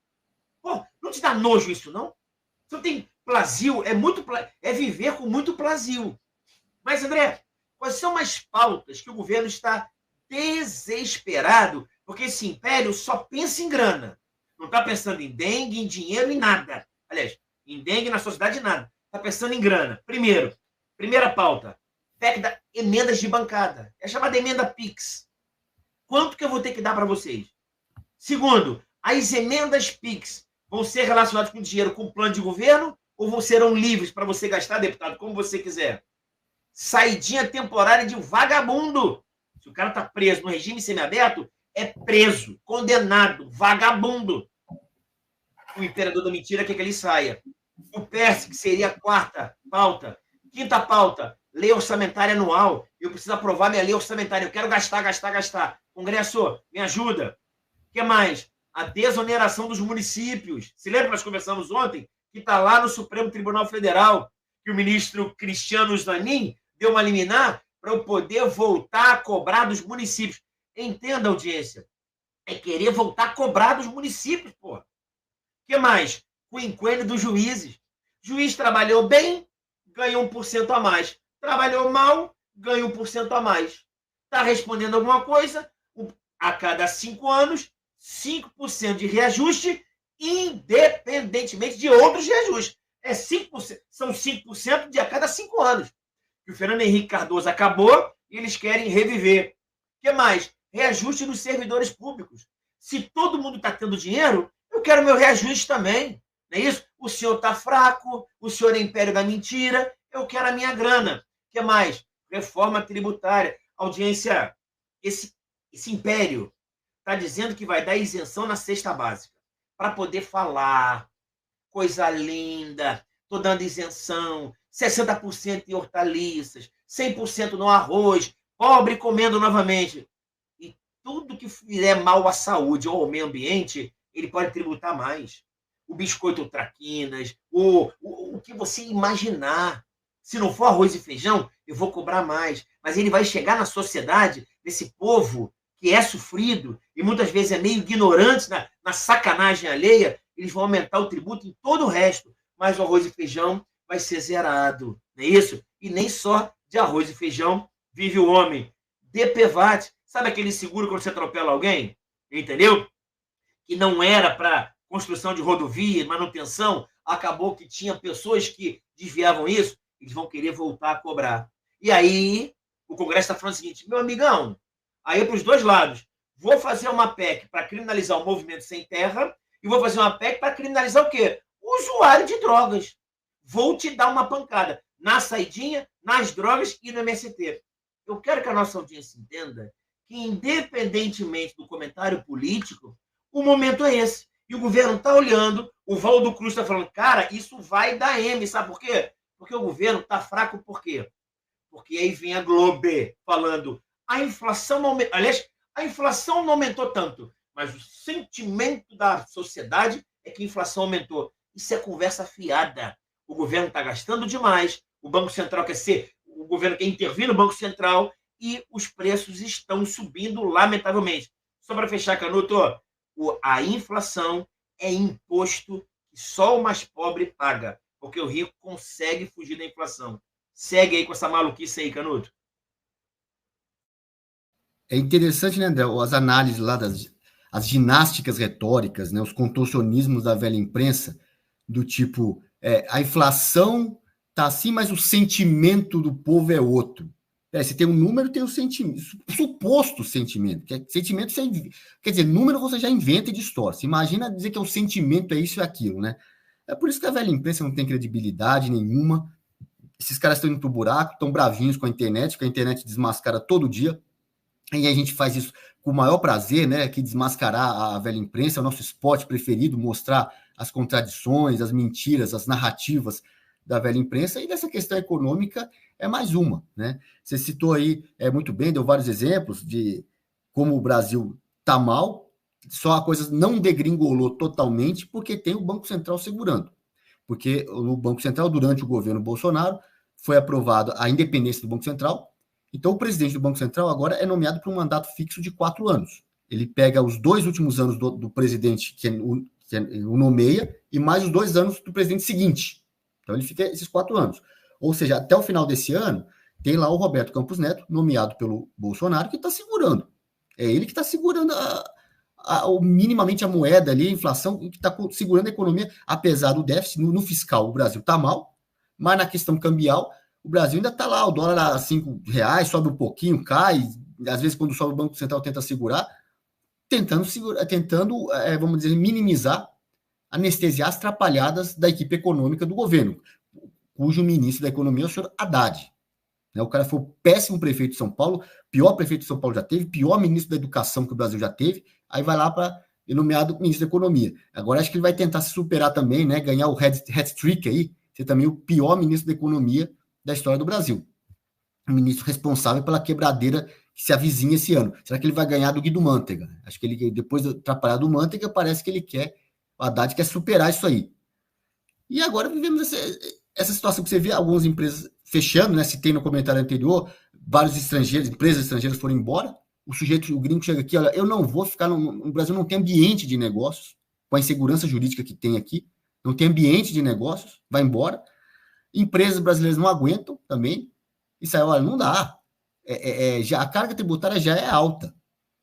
Pô, não te dá nojo isso, não? Você não tem plasio, é viver com muito plasio. Mas, André, quais são as pautas que o governo está desesperado? Porque esse império só pensa em grana. Não está pensando em dengue, em dinheiro, em nada. Aliás, em dengue, na sociedade, nada. Está pensando em grana. Primeira pauta, PEC da emendas de bancada. É chamada emenda PIX. Quanto que eu vou ter que dar para vocês? Segundo, as emendas PIX vão ser relacionadas com dinheiro com plano de governo ou serão livres para você gastar, deputado, como você quiser? Saidinha temporária de vagabundo. Se o cara está preso no regime semiaberto, é preso, condenado, vagabundo. O imperador da mentira quer que ele saia. O PERSE, que seria a quarta pauta. Quinta pauta, lei orçamentária anual. Eu preciso aprovar minha lei orçamentária. Eu quero gastar. Congresso, me ajuda. O que mais? A desoneração dos municípios. Se lembra que nós conversamos ontem? Que está lá no Supremo Tribunal Federal, que o ministro Cristiano Zanin deu uma liminar para eu poder voltar a cobrar dos municípios. Entenda, audiência. É querer voltar a cobrar dos municípios, pô. O que mais? O quinquênio dos juízes. Juiz trabalhou bem, ganhou 1% a mais. Trabalhou mal, ganha 1% a mais. Está respondendo alguma coisa? A cada 5 anos, 5% de reajuste, independentemente de outros reajustes. É 5%, são 5% de a cada 5 anos. Que o Fernando Henrique Cardoso acabou e eles querem reviver. O que mais? Reajuste nos servidores públicos. Se todo mundo está tendo dinheiro, eu quero meu reajuste também. Não é isso? O senhor está fraco, o senhor é império da mentira, eu quero a minha grana. O que mais? Reforma tributária. Audiência, esse império está dizendo que vai dar isenção na cesta básica. Para poder falar. Coisa linda. Estou dando isenção. 60% em hortaliças. 100% no arroz. Pobre comendo novamente. E tudo que fizer mal à saúde ou ao meio ambiente, ele pode tributar mais. O biscoito traquinas, o que você imaginar. Se não for arroz e feijão, eu vou cobrar mais. Mas ele vai chegar na sociedade, desse povo que é sofrido e muitas vezes é meio ignorante na sacanagem alheia, eles vão aumentar o tributo em todo o resto. Mas o arroz e feijão vai ser zerado. Não é isso? E nem só de arroz e feijão vive o homem. DPVAT, sabe aquele seguro quando você atropela alguém? Entendeu? Que não era para construção de rodovia, manutenção, acabou que tinha pessoas que desviavam isso, eles vão querer voltar a cobrar. E aí, o Congresso está falando o seguinte, meu amigão, aí para os dois lados, vou fazer uma PEC para criminalizar o movimento sem terra e vou fazer uma PEC para criminalizar o quê? O usuário de drogas. Vou te dar uma pancada na saidinha, nas drogas e no MST. Eu quero que a nossa audiência entenda que, independentemente do comentário político, o momento é esse. E o governo está olhando, o Valdo Cruz está falando, cara, isso vai dar M, sabe por quê? Porque o governo está fraco por quê? Porque aí vem a Globo falando, a inflação não aumentou, aliás, a inflação não aumentou tanto, mas o sentimento da sociedade é que a inflação aumentou. Isso é conversa fiada. O governo está gastando demais, o Banco Central o governo quer intervir no Banco Central e os preços estão subindo lamentavelmente. Só para fechar, Canuto, a inflação é imposto que só o mais pobre paga, porque o rico consegue fugir da inflação. Segue aí com essa maluquice aí, Canuto. É interessante, né, André, as análises lá as ginásticas retóricas, né, os contorcionismos da velha imprensa, do tipo, a inflação está assim, mas o sentimento do povo é outro. Você tem um número, tem um sentimento, suposto sentimento. Sentimento, quer dizer, número você já inventa e distorce. Imagina dizer que o sentimento é isso e aquilo, né? É por isso que a velha imprensa não tem credibilidade nenhuma. Esses caras estão indo pro buraco, estão bravinhos com a internet, porque a internet desmascara todo dia. E a gente faz isso com o maior prazer, né? Que desmascarar a velha imprensa, é o nosso esporte preferido, mostrar as contradições, as mentiras, as narrativas da velha imprensa. E dessa questão econômica é mais uma, né? Você citou aí muito bem, deu vários exemplos de como o Brasil está mal, só a coisa não degringolou totalmente porque tem o Banco Central segurando. Porque o Banco Central, durante o governo Bolsonaro, foi aprovado a independência do Banco Central. Então, o presidente do Banco Central agora é nomeado para um mandato fixo de 4 anos. Ele pega os 2 últimos anos do presidente que o nomeia e mais os 2 anos do presidente seguinte. Então, ele fica esses 4 anos. Ou seja, até o final desse ano, tem lá o Roberto Campos Neto, nomeado pelo Bolsonaro, que está segurando. É ele que está segurando minimamente a moeda ali, a inflação, que está segurando a economia, apesar do déficit. No fiscal, o Brasil está mal, mas na questão cambial, o Brasil ainda está lá, o dólar a R$5, sobe um pouquinho, cai, às vezes quando sobe o Banco Central tenta segurar, tentando vamos dizer, minimizar, anestesiar as atrapalhadas da equipe econômica do governo, cujo ministro da Economia é o senhor Haddad. O cara foi o péssimo prefeito de São Paulo, pior prefeito de São Paulo já teve, pior ministro da Educação que o Brasil já teve, aí vai lá para nomeado ministro da Economia. Agora acho que ele vai tentar se superar também, né, ganhar o hat-trick aí, ser também o pior ministro da Economia da história do Brasil. O ministro responsável pela quebradeira que se avizinha esse ano. Será que ele vai ganhar do Guido Mantega? Acho que ele, depois de atrapalhar do Mantega, parece que ele quer, o Haddad quer superar isso aí. E agora vivemos essa situação que você vê algumas empresas fechando, né? Citei no comentário anterior, vários empresas estrangeiras foram embora. O gringo chega aqui, olha, eu não vou ficar no Brasil, não tem ambiente de negócios, com a insegurança jurídica que tem aqui, não tem ambiente de negócios, vai embora. Empresas brasileiras não aguentam também. Isso aí, olha, não dá. Já, a carga tributária já é alta.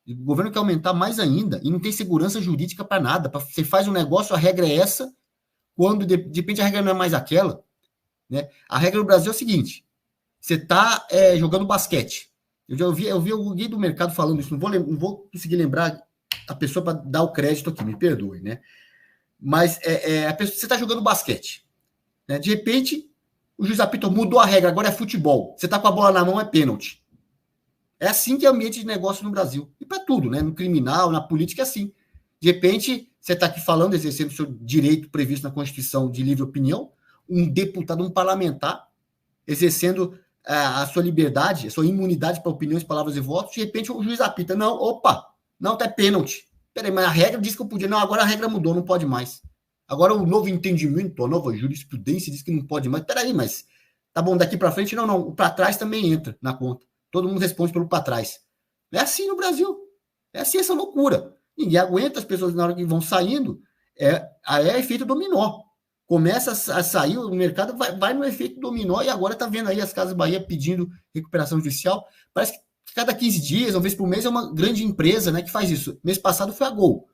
O governo quer aumentar mais ainda e não tem segurança jurídica para nada. Você faz um negócio, a regra é essa, quando de repente a regra não é mais aquela. Né? A regra do Brasil é o seguinte: você está jogando basquete. Eu vi alguém do mercado falando isso, não vou conseguir lembrar a pessoa para dar o crédito aqui, me perdoe, né? Mas você está jogando basquete. Né? De repente, o juiz apita, mudou a regra, agora é futebol. Você está com a bola na mão, é pênalti. É assim que é o ambiente de negócio no Brasil. E para tudo, né? No criminal, na política, é assim. De repente, você está aqui falando, exercendo o seu direito previsto na Constituição de livre opinião, um deputado, um parlamentar, exercendo a sua liberdade, a sua imunidade para opiniões, palavras e votos, de repente o juiz apita, não, opa, não, tá pênalti. Peraí, mas a regra diz que eu podia. Não, agora a regra mudou, não pode mais. Agora o novo entendimento, a nova jurisprudência diz que não pode mais. Peraí, mas tá bom, daqui para frente, não, o para trás também entra na conta. Todo mundo responde pelo para trás. É assim no Brasil. É assim essa loucura. Ninguém aguenta, as pessoas na hora que vão saindo, aí é efeito dominó. Começa a sair, o mercado vai no efeito dominó e agora está vendo aí as Casas Bahia pedindo recuperação judicial. Parece que cada 15 dias, uma vez por mês, é uma grande empresa, né, que faz isso. Mês passado foi a Gol.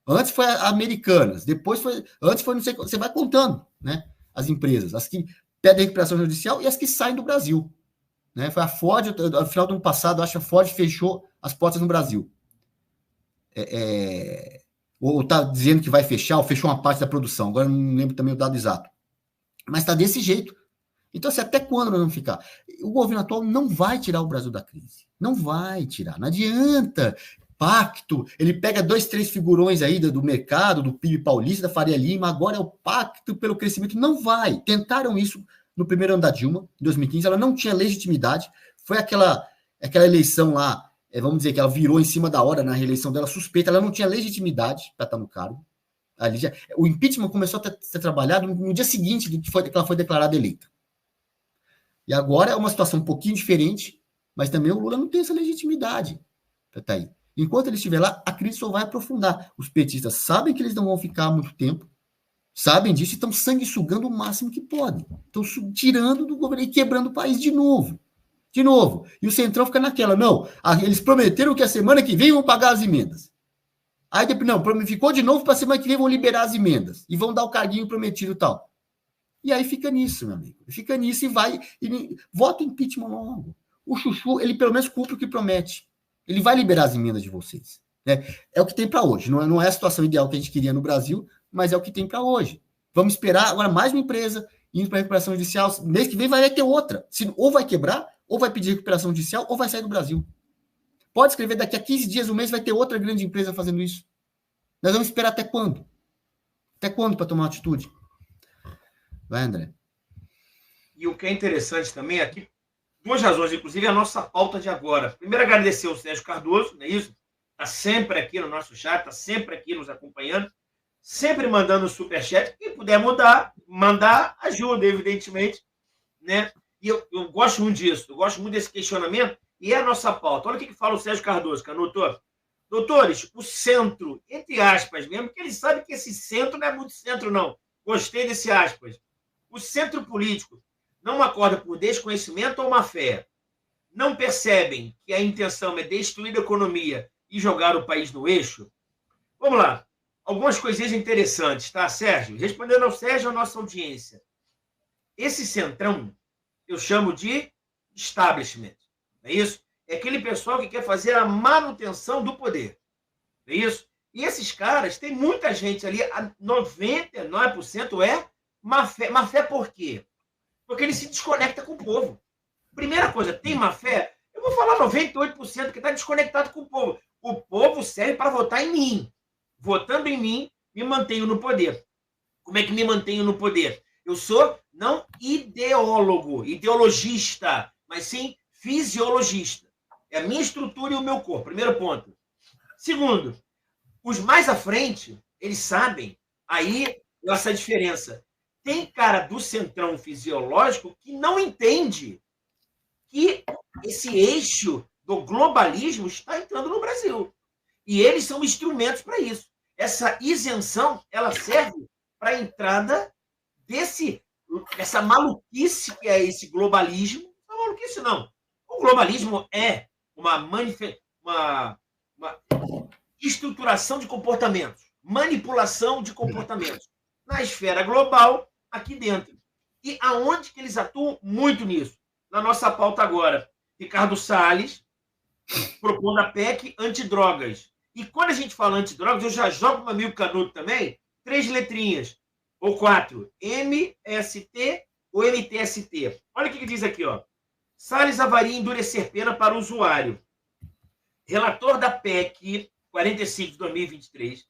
Antes foi a Americanas. Antes foi não sei, você vai contando, né, as empresas, as que pedem recuperação judicial e as que saem do Brasil. Né? Foi a Ford, no final do ano passado, acho que a Ford fechou as portas no Brasil. Ou está dizendo que vai fechar, ou fechou uma parte da produção. Agora não lembro também o dado exato. Mas está desse jeito. Então, assim, até quando nós vamos ficar? O governo atual não vai tirar o Brasil da crise. Não vai tirar. Não adianta. Pacto. Ele pega 2, 3 figurões aí do mercado, do PIB paulista, da Faria Lima. Agora é o pacto pelo crescimento. Não vai. Tentaram isso no primeiro ano da Dilma, em 2015. Ela não tinha legitimidade. Foi aquela eleição lá, vamos dizer que ela virou em cima da hora na reeleição dela, suspeita, ela não tinha legitimidade para estar no cargo. O impeachment começou a ser trabalhado no dia seguinte que ela foi declarada eleita. E agora é uma situação um pouquinho diferente, mas também o Lula não tem essa legitimidade para estar aí. Enquanto ele estiver lá, a crise só vai aprofundar. Os petistas sabem que eles não vão ficar muito tempo, sabem disso e estão sanguessugando o máximo que podem. Estão tirando do governo e quebrando o país de novo. De novo. E o Centrão fica naquela, não, eles prometeram que a semana que vem vão pagar as emendas. Aí depois, não, ficou de novo para a semana que vem vão liberar as emendas. E vão dar o carguinho prometido e tal. E aí fica nisso, meu amigo. Fica nisso e vai. Vota impeachment logo. O Chuchu, ele pelo menos cumpre o que promete. Ele vai liberar as emendas de vocês. Né? É o que tem para hoje. Não é a situação ideal que a gente queria no Brasil, mas é o que tem para hoje. Vamos esperar agora mais uma empresa indo para recuperação judicial. Mês que vem vai ter outra. Ou vai quebrar, ou vai pedir recuperação judicial, ou vai sair do Brasil. Pode escrever, daqui a 15 dias, um mês, vai ter outra grande empresa fazendo isso. Nós vamos esperar até quando? Até quando para tomar uma atitude? Vai, André. E o que é interessante também aqui, duas razões, inclusive a nossa pauta de agora. Primeiro, agradecer ao Sérgio Cardoso, não é isso? Está sempre aqui no nosso chat, está sempre aqui nos acompanhando, sempre mandando o superchat. Quem puder mandar, ajuda, evidentemente. Né? E eu gosto muito disso, eu gosto muito desse questionamento, e é a nossa pauta. Olha o que fala o Sérgio Cardoso, Canuto. Doutores, o centro, entre aspas mesmo, porque ele sabe que esse centro não é muito centro, não. Gostei desse aspas. O centro político não acorda por desconhecimento ou má fé. Não percebem que a intenção é destruir a economia e jogar o país no eixo? Vamos lá. Algumas coisinhas interessantes, tá, Sérgio? Respondendo ao Sérgio, a nossa audiência. Esse centrão, eu chamo de establishment. Não é isso? É aquele pessoal que quer fazer a manutenção do poder. Não é isso? E esses caras, tem muita gente ali, 99% é má fé. Má fé por quê? Porque ele se desconecta com o povo. Primeira coisa, tem má fé? Eu vou falar 98% que está desconectado com o povo. O povo serve para votar em mim. Votando em mim, me mantenho no poder. Como é que me mantenho no poder? Eu sou não ideólogo, ideologista, mas sim fisiologista. É a minha estrutura e o meu corpo. Primeiro ponto. Segundo, os mais à frente, eles sabem aí essa diferença. Tem cara do centrão fisiológico que não entende que esse eixo do globalismo está entrando no Brasil. E eles são instrumentos para isso. Essa isenção, ela serve para a entrada dessa maluquice que é esse globalismo. Não é maluquice, não. O globalismo é uma estruturação de comportamentos, manipulação de comportamentos na esfera global, aqui dentro. E aonde que eles atuam? Muito nisso. Na nossa pauta agora, Ricardo Salles propondo a PEC antidrogas. E quando a gente fala antidrogas, eu já jogo para o meu amigo Canuto também, 3 letrinhas, ou 4, MST ou MTST. Olha o que diz aqui, ó. Salles avalia endurecer pena para o usuário. Relator da PEC 45 de 2023,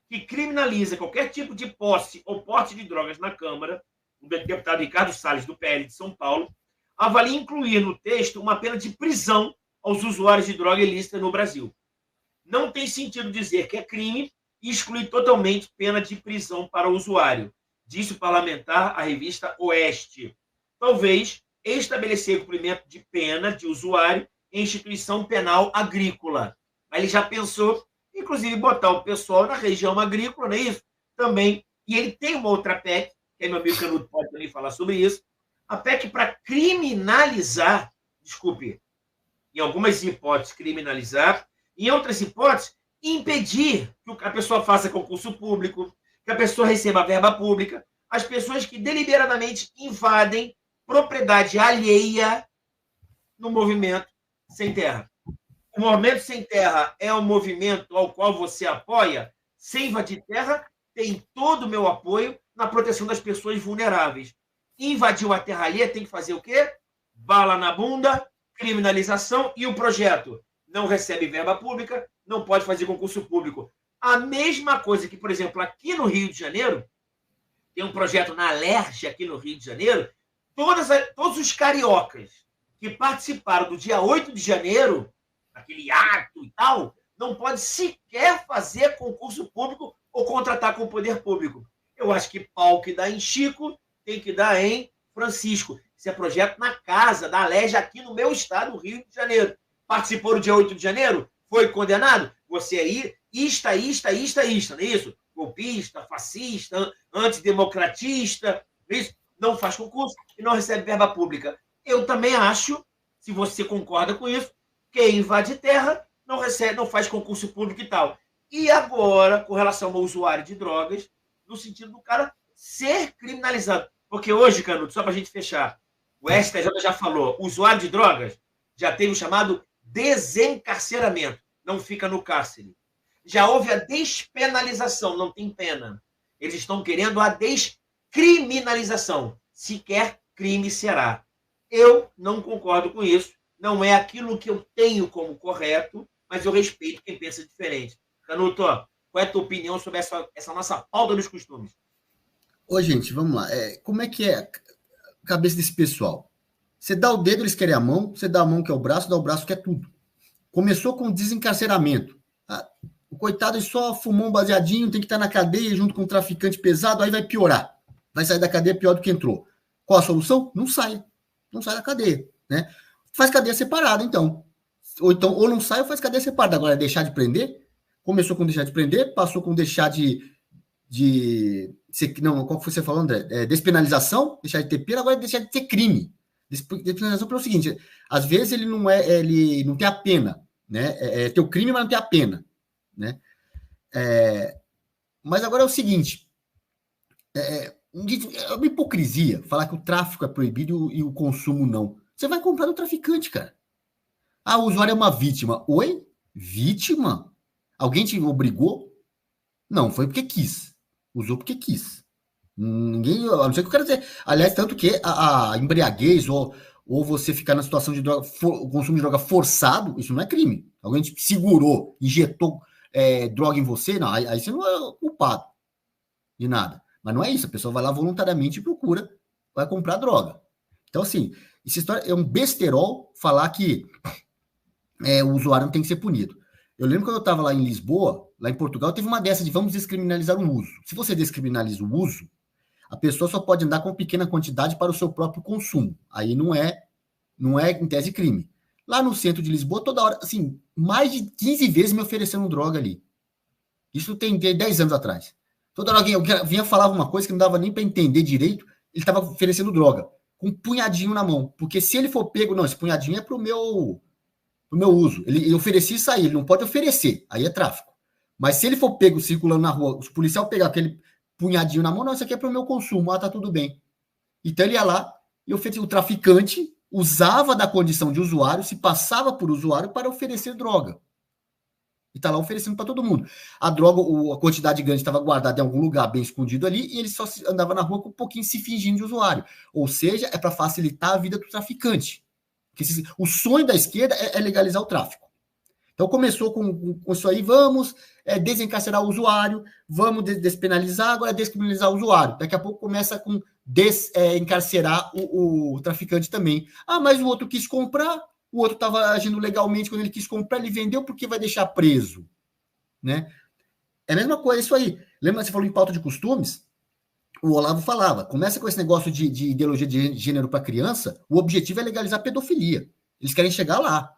que criminaliza qualquer tipo de posse ou porte de drogas na Câmara, o deputado Ricardo Salles, do PL de São Paulo, avalia incluir no texto uma pena de prisão aos usuários de droga ilícita no Brasil. Não tem sentido dizer que é crime e excluir totalmente pena de prisão para o usuário, disse o parlamentar à revista Oeste. Talvez estabelecer cumprimento de pena de usuário em instituição penal agrícola. Mas ele já pensou, inclusive, botar o pessoal na região agrícola, não é isso? Também. E ele tem uma outra PEC, que meu amigo Canuto pode também falar sobre isso, a PEC para criminalizar, desculpe, em algumas hipóteses, criminalizar, em outras hipóteses, impedir que a pessoa faça concurso público, que a pessoa receba verba pública, as pessoas que deliberadamente invadem propriedade alheia no movimento sem terra. O movimento sem terra é um movimento ao qual você apoia, sem invadir terra, tem todo o meu apoio na proteção das pessoas vulneráveis. Invadiu a terra alheia, tem que fazer o quê? Bala na bunda, criminalização e o projeto não recebe verba pública, não pode fazer concurso público. A mesma coisa que, por exemplo, aqui no Rio de Janeiro, tem um projeto na Alerj, aqui no Rio de Janeiro, todos os cariocas que participaram do dia 8 de janeiro, aquele ato e tal, não pode sequer fazer concurso público ou contratar com o poder público. Eu acho que pau que dá em Chico tem que dar em Francisco. Isso é projeto na casa da Alerj, aqui no meu estado, Rio de Janeiro. Participou do dia 8 de janeiro? Foi condenado? Você aí, isto, não é isso? Golpista, fascista, antidemocratista, isso, não faz concurso e não recebe verba pública. Eu também acho, Se você concorda com isso, quem invade terra não recebe, não faz concurso público e tal. E agora, com relação ao usuário de drogas, no sentido do cara ser criminalizado. Porque hoje, Canuto, só para a gente fechar, o STJ já falou, o usuário de drogas já tem o chamado desencarceramento, não fica no cárcere. Já houve a despenalização, não tem pena. Eles estão querendo a descriminalização. Sequer crime será. Eu não concordo com isso. Não é aquilo que eu tenho como correto, mas eu respeito quem pensa diferente. Canuto, qual é a tua opinião sobre essa nossa pauta dos costumes? Ô, gente, vamos lá. Como é que é a cabeça desse pessoal? Você dá o dedo, eles querem a mão. Você dá a mão, que é o braço, dá o braço, que é tudo. Começou com desencarceramento. O coitado só fumou um baseadinho, tem que estar na cadeia junto com um traficante pesado, aí vai piorar. Vai sair da cadeia pior do que entrou. Qual a solução? Não sai. Não sai da cadeia, né? Faz cadeia separada, então. Ou não sai ou faz cadeia separada. Agora, deixar de prender? Começou com deixar de prender, passou com deixar não, qual que você falou, André? Despenalização, deixar de ter pena, agora deixar de ter crime. Despenalização pelo seguinte, às vezes ele não tem a pena, né? Ter o crime, mas não tem a pena, né? Mas agora é o seguinte, é uma hipocrisia falar que o tráfico é proibido e o consumo não. Você vai comprar do traficante, cara. O usuário é uma vítima. Oi? Vítima? Alguém te obrigou? Não, foi porque quis. Usou porque quis. Ninguém, a não ser que eu quero dizer. Aliás, tanto que a embriaguez ou você ficar na situação de droga, o consumo de droga forçado, isso não é crime. Alguém te segurou, injetou droga em você, não, aí você não é culpado de nada. Mas não é isso, a pessoa vai lá voluntariamente e procura, vai comprar droga. Então, assim, essa história é um besterol falar que o usuário não tem que ser punido. Eu lembro quando eu estava lá em Lisboa, lá em Portugal, teve uma dessa de vamos descriminalizar o uso. Se você descriminaliza o uso, a pessoa só pode andar com pequena quantidade para o seu próprio consumo. Aí não é em tese crime. Lá no centro de Lisboa, toda hora, assim, mais de 15 vezes me oferecendo droga ali. Isso tem 10 anos atrás. Toda hora alguém vinha falar uma coisa que não dava nem para entender direito, ele estava oferecendo droga, com um punhadinho na mão. Porque se ele for pego, não, esse punhadinho é pro meu uso. Ele oferecia isso aí, ele não pode oferecer, aí é tráfico. Mas se ele for pego circulando na rua, o policial pegar aquele punhadinho na mão, não, isso aqui é para o meu consumo, tá tudo bem. Então ele ia lá e oferecia. O traficante usava da condição de usuário, se passava por usuário para oferecer droga. E tá lá oferecendo para todo mundo. A droga, a quantidade grande estava guardada em algum lugar bem escondido ali e ele só andava na rua com um pouquinho se fingindo de usuário. Ou seja, é para facilitar a vida do traficante. O sonho da esquerda é legalizar o tráfico. Então começou com isso aí, vamos desencarcerar o usuário, vamos despenalizar, agora descriminalizar o usuário. Daqui a pouco começa com encarcerar o traficante também. Mas o outro quis comprar, o outro estava agindo legalmente quando ele quis comprar, ele vendeu porque vai deixar preso. Né? É a mesma coisa isso aí. Lembra que você falou em pauta de costumes? O Olavo falava, começa com esse negócio de ideologia de gênero para criança, o objetivo é legalizar a pedofilia. Eles querem chegar lá.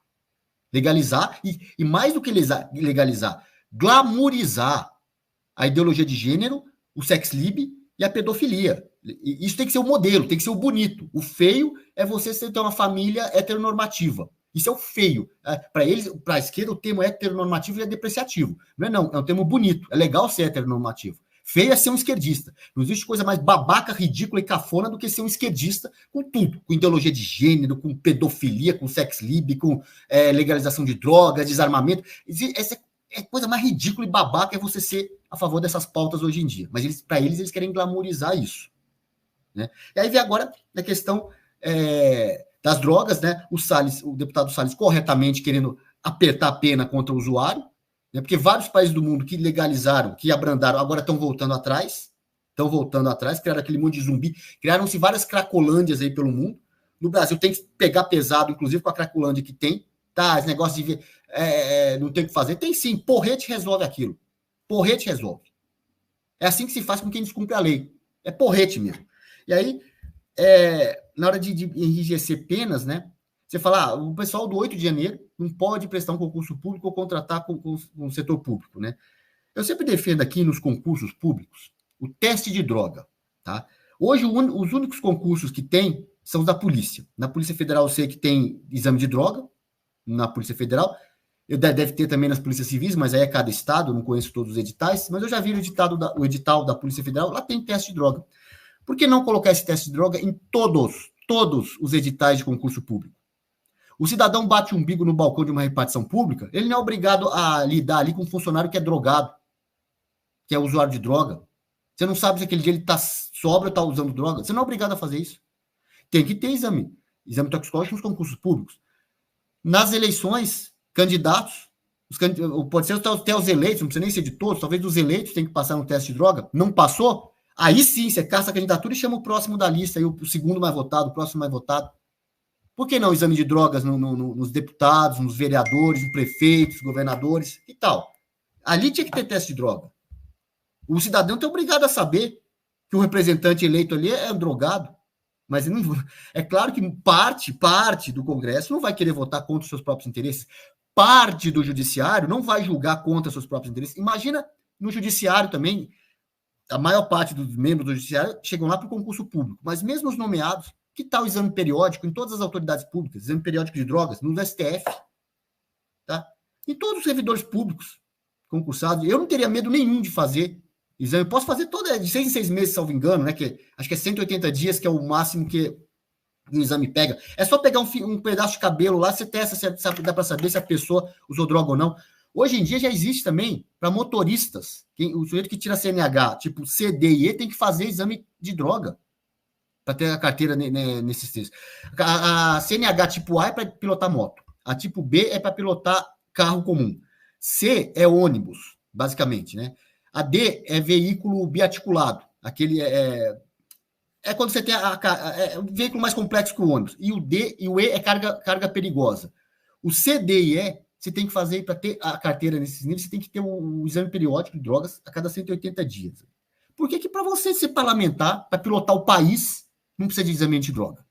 Legalizar, e mais do que legalizar, glamourizar a ideologia de gênero, o sex lib e a pedofilia. Isso tem que ser o modelo, tem que ser o bonito. O feio é você ter uma família heteronormativa. Isso é o feio. Para eles, para a esquerda, o termo heteronormativo é depreciativo. Não, é um termo bonito. É legal ser heteronormativo. Feio é ser um esquerdista. Não existe coisa mais babaca, ridícula e cafona do que ser um esquerdista com tudo. Com ideologia de gênero, com pedofilia, com sex lib, com legalização de drogas, desarmamento. Essa coisa mais ridícula e babaca é você ser a favor dessas pautas hoje em dia. Mas para eles querem glamourizar isso. Né? E aí vem agora a questão das drogas, né? O deputado Salles corretamente querendo apertar a pena contra o usuário, porque vários países do mundo que legalizaram, que abrandaram, agora estão voltando atrás, criaram aquele monte de zumbi, criaram-se várias cracolândias aí pelo mundo. No Brasil tem que pegar pesado, inclusive com a cracolândia que tem, tá? Esse negócio de não tem o que fazer. Tem sim, porrete resolve aquilo. Porrete resolve. É assim que se faz com quem descumpre a lei. É porrete mesmo. E aí, na hora de enrijecer penas, né? Você fala, o pessoal do 8 de janeiro não pode prestar um concurso público ou contratar com o setor público, né? Eu sempre defendo aqui nos concursos públicos o teste de droga, tá? Hoje, os únicos concursos que tem são os da polícia. Na Polícia Federal eu sei que tem exame de droga, na Polícia Federal. Deve ter também nas polícias civis, mas aí é cada estado, eu não conheço todos os editais, mas eu já vi o edital da Polícia Federal, lá tem teste de droga. Por que não colocar esse teste de droga em todos os editais de concurso público? O cidadão bate o umbigo no balcão de uma repartição pública, ele não é obrigado a lidar ali com um funcionário que é drogado, que é usuário de droga. Você não sabe se aquele dia ele está sóbrio ou está usando droga. Você não é obrigado a fazer isso. Tem que ter exame toxicológico nos concursos públicos. Nas eleições, candidatos, pode ser até os eleitos, não precisa nem ser de todos, talvez os eleitos tem que passar no teste de droga. Não passou? Aí sim, você caça a candidatura e chama o próximo da lista, aí o segundo mais votado, o próximo mais votado. Por que não exame de drogas nos deputados, nos vereadores, nos prefeitos, governadores e tal? Ali tinha que ter teste de droga. O cidadão é obrigado a saber que o representante eleito ali é drogado. Mas não, é claro que parte do Congresso não vai querer votar contra os seus próprios interesses. Parte do Judiciário não vai julgar contra os seus próprios interesses. Imagina no Judiciário também, a maior parte dos membros do Judiciário chegam lá para o concurso público. Mas mesmo os nomeados, que tal o exame periódico em todas as autoridades públicas, exame periódico de drogas, no STF, tá? Em todos os servidores públicos concursados, eu não teria medo nenhum de fazer exame. Eu posso fazer de 6 em 6 meses, salvo engano, né? Que acho que é 180 dias, que é o máximo que o exame pega. É só pegar um pedaço de cabelo lá, você testa, dá para saber se a pessoa usou droga ou não. Hoje em dia já existe também para motoristas. O sujeito que tira CNH, tipo C, D e E, tem que fazer exame de droga para ter a carteira nesses textos. A CNH tipo A é para pilotar moto. A tipo B é para pilotar carro comum. C é ônibus, basicamente, né? A D é veículo biarticulado. Aquele é quando você tem um veículo mais complexo que o ônibus. E o D e o E é carga perigosa. O C, D e E, você tem que fazer, para ter a carteira nesses níveis, você tem que ter um exame periódico de drogas a cada 180 dias. Por que para você ser parlamentar, para pilotar o país, não precisa de exame de droga?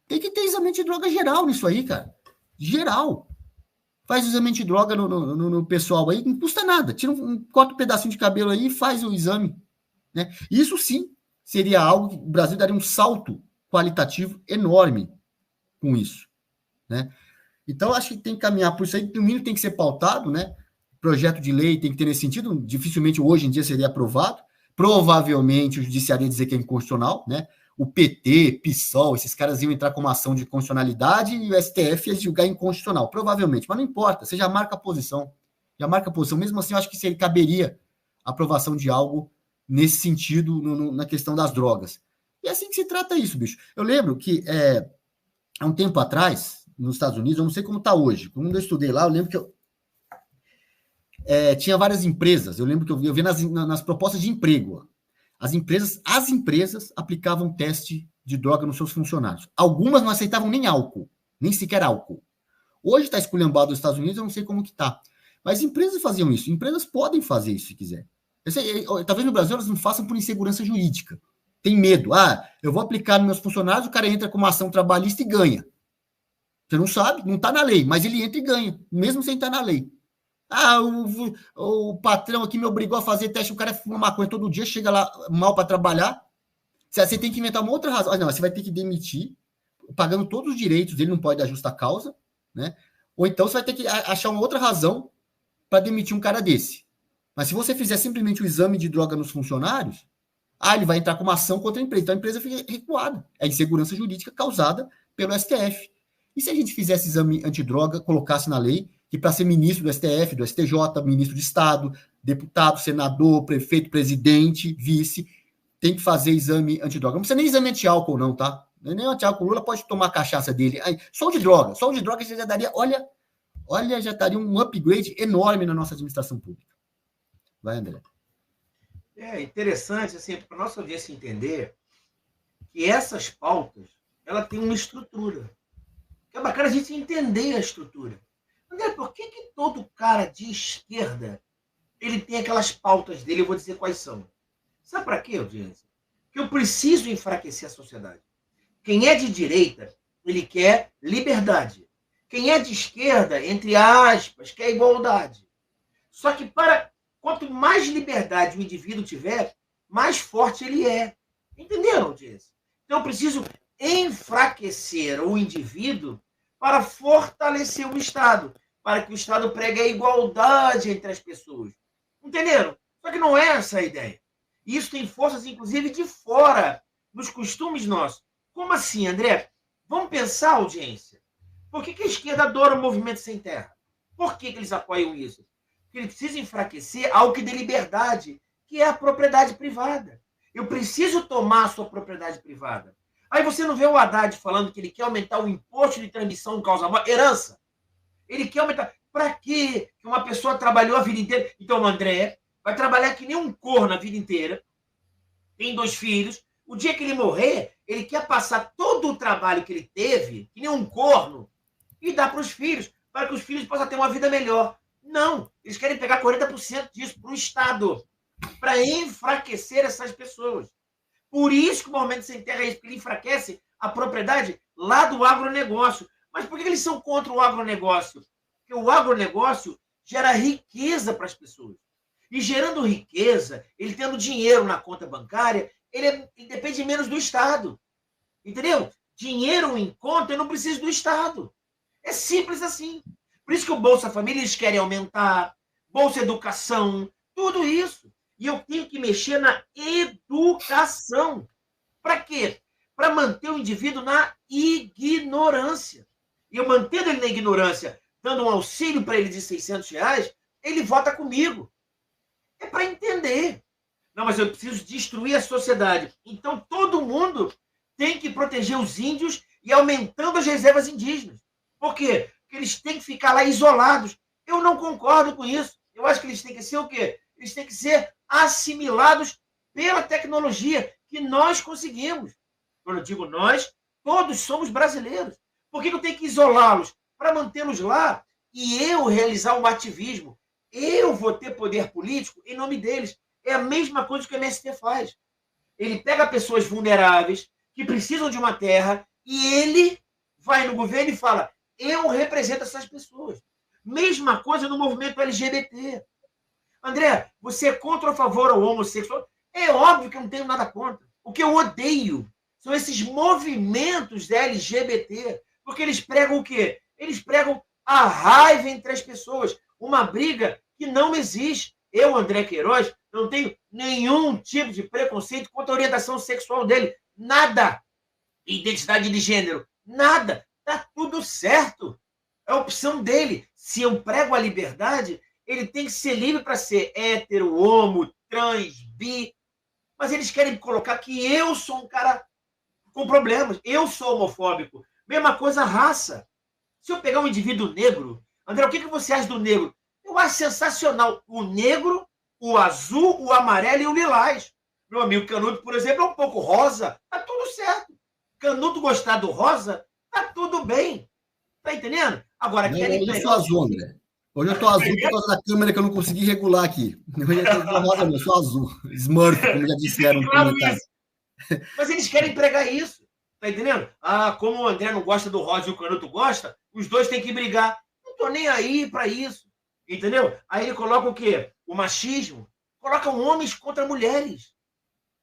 Tem que ter exame de droga geral nisso aí, cara. Geral. Faz o exame de droga no pessoal aí, não custa nada. Corta um pedacinho de cabelo aí e faz o exame. Né? Isso sim seria algo que o Brasil daria um salto qualitativo enorme com isso. Né? Então, acho que tem que caminhar por isso aí. No mínimo tem que ser pautado, né? Projeto de lei tem que ter nesse sentido. Dificilmente hoje em dia seria aprovado. Provavelmente o judiciário ia dizer que é inconstitucional, né? O PT, PSOL, esses caras iam entrar com uma ação de constitucionalidade e o STF ia julgar inconstitucional, provavelmente, mas não importa, você já marca a posição. Mesmo assim, eu acho que caberia a aprovação de algo nesse sentido, na questão das drogas. E é assim que se trata isso, bicho. Eu lembro que, há um tempo atrás, nos Estados Unidos, eu não sei como está hoje, quando eu estudei lá, eu lembro que tinha várias empresas, eu lembro que eu vi nas propostas de emprego, as empresas aplicavam teste de droga nos seus funcionários. Algumas não aceitavam nem álcool, nem sequer álcool. Hoje está esculhambado nos Estados Unidos, eu não sei como que está. Mas empresas faziam isso. Empresas podem fazer isso se quiser. Talvez no Brasil elas não façam por insegurança jurídica. Tem medo. Eu vou aplicar nos meus funcionários, o cara entra com uma ação trabalhista e ganha. Você não sabe, não está na lei, mas ele entra e ganha, mesmo sem estar na lei. O patrão aqui me obrigou a fazer teste, o cara fuma maconha todo dia, chega lá mal para trabalhar. Você tem que inventar uma outra razão. Não, você vai ter que demitir, pagando todos os direitos dele, não pode dar justa causa, né? Ou então você vai ter que achar uma outra razão para demitir um cara desse. Mas se você fizer simplesmente o exame de droga nos funcionários, ele vai entrar com uma ação contra a empresa. Então a empresa fica recuada. É insegurança jurídica causada pelo STF. E se a gente fizesse exame antidroga, colocasse na lei que para ser ministro do STF, do STJ, ministro de Estado, deputado, senador, prefeito, presidente, vice, tem que fazer exame antidroga. Não precisa nem exame anti-álcool, não, tá? Nem anti-álcool. Lula pode tomar a cachaça dele. Só o de droga você já daria, já daria um upgrade enorme na nossa administração pública. Vai, André. É interessante, assim, para a nossa audiência entender que essas pautas, ela tem uma estrutura. É bacana a gente entender a estrutura. André, por que todo cara de esquerda ele tem aquelas pautas dele? Eu vou dizer quais são. Sabe para quê, audiência? Que eu preciso enfraquecer a sociedade. Quem é de direita, ele quer liberdade. Quem é de esquerda, entre aspas, quer igualdade. Só que quanto mais liberdade o indivíduo tiver, mais forte ele é. Entenderam, audiência? Então eu preciso enfraquecer o indivíduo para fortalecer o Estado, para que o Estado pregue a igualdade entre as pessoas. Entenderam? Só que não é essa a ideia. Isso tem forças, inclusive, de fora, nos costumes nossos. Como assim, André? Vamos pensar, audiência. Por que a esquerda adora o movimento sem terra? Por que eles apoiam isso? Porque ele precisa enfraquecer algo que dê liberdade, que é a propriedade privada. Eu preciso tomar a sua propriedade privada. Aí você não vê o Haddad falando que ele quer aumentar o imposto de transmissão causa morte, herança. Ele quer aumentar. Para quê? Que uma pessoa trabalhou a vida inteira. Então, o André vai trabalhar que nem um corno a vida inteira, tem 2 filhos. O dia que ele morrer, ele quer passar todo o trabalho que ele teve, que nem um corno, e dar para os filhos, para que os filhos possam ter uma vida melhor. Não, eles querem pegar 40% disso para o Estado, para enfraquecer essas pessoas. Por isso que o Movimento Sem Terra é isso, porque ele enfraquece a propriedade lá do agronegócio. Mas por que eles são contra o agronegócio? Porque o agronegócio gera riqueza para as pessoas. E gerando riqueza, ele tendo dinheiro na conta bancária, ele depende menos do Estado. Entendeu? Dinheiro em conta, eu não preciso do Estado. É simples assim. Por isso que o Bolsa Família eles querem aumentar, Bolsa Educação, tudo isso. E eu tenho que mexer na educação. Para quê? Para manter o indivíduo na ignorância. E eu mantendo ele na ignorância, dando um auxílio para ele de R$600, ele vota comigo. É para entender. Não, mas eu preciso destruir a sociedade. Então, todo mundo tem que proteger os índios e aumentando as reservas indígenas. Por quê? Porque eles têm que ficar lá isolados. Eu não concordo com isso. Eu acho que eles têm que ser o quê? Eles têm que ser assimilados pela tecnologia que nós conseguimos. Quando eu digo nós, todos somos brasileiros. Por que eu tenho que isolá-los? Para mantê-los lá e eu realizar um ativismo. Eu vou ter poder político em nome deles. É a mesma coisa que o MST faz. Ele pega pessoas vulneráveis que precisam de uma terra e ele vai no governo e fala: eu represento essas pessoas. Mesma coisa no movimento LGBT. André, você é contra ou a favor ao homossexual? É óbvio que eu não tenho nada contra. O que eu odeio são esses movimentos LGBT, porque eles pregam o quê? Eles pregam a raiva entre as pessoas, uma briga que não existe. Eu, André Queiroz, não tenho nenhum tipo de preconceito contra a orientação sexual dele. Nada. Identidade de gênero. Nada. Tá tudo certo. É a opção dele. Se eu prego a liberdade, ele tem que ser livre para ser hétero, homo, trans, bi. Mas eles querem colocar que eu sou um cara com problemas. Eu sou homofóbico. Mesma coisa, raça. Se eu pegar um indivíduo negro, André, o que você acha do negro? Eu acho sensacional. O negro, o azul, o amarelo e o lilás. Meu amigo Canuto, por exemplo, é um pouco rosa. Tá tudo certo. Canuto gostar do rosa, tá tudo bem. Tá entendendo? Agora, querem pegar... Eu sou azul, André. Hoje eu tô azul por causa da câmera que eu não consegui regular aqui. Hoje eu tô rosa, eu sou azul. Smurf, como já disseram no comentário. Mas eles querem pregar isso. Tá entendendo? Ah, como o André não gosta do rosa e o Canuto gosta, os dois têm que brigar. Não tô nem aí para isso. Entendeu? Aí ele coloca o quê? O machismo. Coloca homens contra mulheres.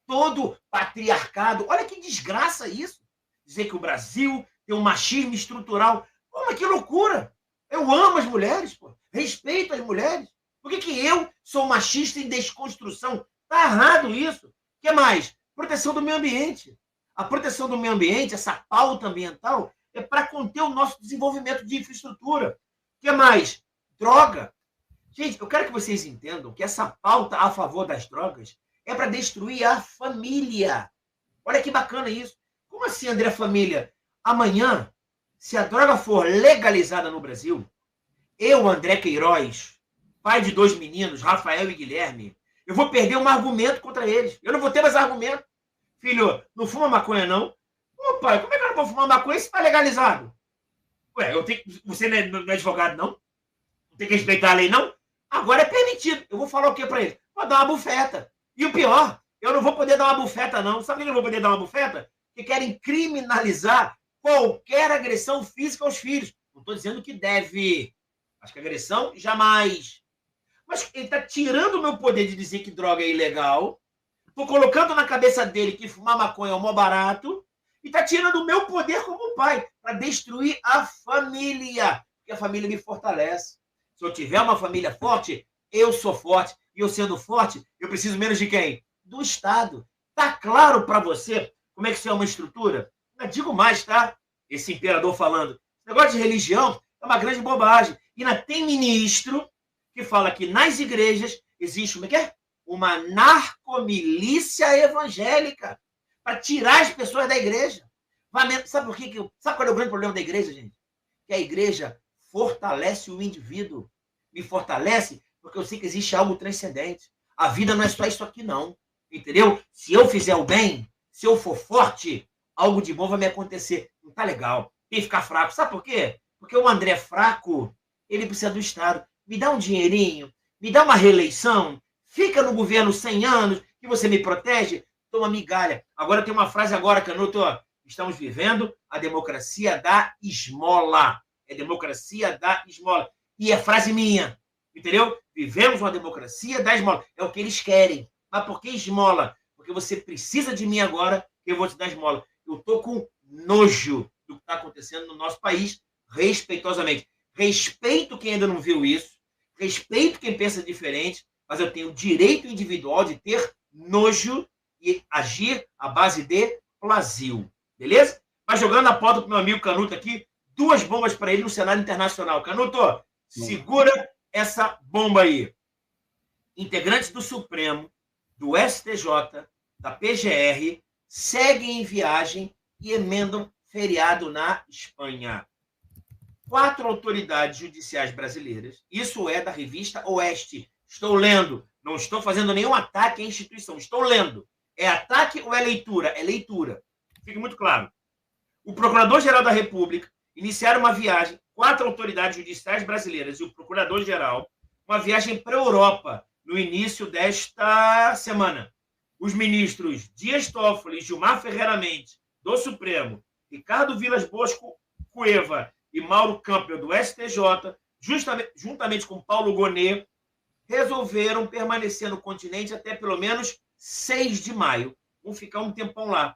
Todo patriarcado. Olha que desgraça isso. Dizer que o Brasil tem um machismo estrutural. Pô, mas que loucura. Eu amo as mulheres, pô. Respeito as mulheres. Por que eu sou machista em desconstrução? Tá errado isso. O que mais? Proteção do meio ambiente. A proteção do meio ambiente, essa pauta ambiental, é para conter o nosso desenvolvimento de infraestrutura. O que mais? Droga. Gente, eu quero que vocês entendam que essa pauta a favor das drogas é para destruir a família. Olha que bacana isso. Como assim, André, família? Amanhã, se a droga for legalizada no Brasil, eu, André Queiroz, pai de 2 meninos, Rafael e Guilherme, eu vou perder um argumento contra eles. Eu não vou ter mais argumento. Filho, não fuma maconha, não? Ô, pai, como é que eu não vou fumar maconha se está legalizado? Ué, você não é advogado, não? Não tem que respeitar a lei, não? Agora é permitido. Eu vou falar o quê para ele? Vou dar uma bufeta. E o pior, eu não vou poder dar uma bufeta, não. Sabe por que eu não vou poder dar uma bufeta? Porque querem criminalizar qualquer agressão física aos filhos. Não estou dizendo que deve. Acho que agressão, jamais. Mas ele está tirando o meu poder de dizer que droga é ilegal. Estou colocando na cabeça dele que fumar maconha é o mó barato. E está tirando o meu poder como pai para destruir a família. Porque a família me fortalece. Se eu tiver uma família forte, eu sou forte. E eu sendo forte, eu preciso menos de quem? Do Estado. Tá claro para você como é que isso é uma estrutura? Não digo mais, tá? Esse imperador falando. Esse negócio de religião é uma grande bobagem. E ainda tem ministro que fala que nas igrejas existe como é que é? Uma narcomilícia evangélica para tirar as pessoas da igreja. Sabe por quê? Sabe qual é o grande problema da igreja, gente? Que a igreja fortalece o indivíduo. Me fortalece porque eu sei que existe algo transcendente. A vida não é só isso aqui, não. Entendeu? Se eu fizer o bem, se eu for forte, algo de bom vai me acontecer. Não tá legal. Tem que ficar fraco. Sabe por quê? Porque o André fraco, ele precisa do Estado. Me dá um dinheirinho, me dá uma reeleição, fica no governo 100 anos, que você me protege, toma migalha. Agora tem uma frase agora, Canuto, ó, estamos vivendo a democracia da esmola. É democracia da esmola. E é frase minha, entendeu? Vivemos uma democracia da esmola. É o que eles querem. Mas por que esmola? Porque você precisa de mim agora, que eu vou te dar esmola. Eu estou com nojo do que está acontecendo no nosso país, respeitosamente. Respeito quem ainda não viu isso, respeito quem pensa diferente, mas eu tenho o direito individual de ter nojo e agir à base de plasio. Beleza? Mas jogando a pauta para o meu amigo Canuto aqui, 2 bombas para ele no cenário internacional. Canuto, segura essa bomba aí. Integrantes do Supremo, do STJ, da PGR, seguem em viagem e emendam feriado na Espanha. 4 autoridades judiciais brasileiras, isso é da revista Oeste. Estou lendo, não estou fazendo nenhum ataque à instituição, estou lendo. É ataque ou é leitura? É leitura. Fique muito claro. O Procurador-Geral da República iniciaram uma viagem, 4 autoridades judiciais brasileiras e o Procurador-Geral, uma viagem para a Europa no início desta semana. Os ministros Dias Toffoli e Gilmar Ferreira Mendes, do Supremo, Ricardo Vilas Boas Cueva e Mauro Campbell, do STJ, juntamente com Paulo Gonet, resolveram permanecer no continente até pelo menos 6 de maio. Vão ficar um tempão lá.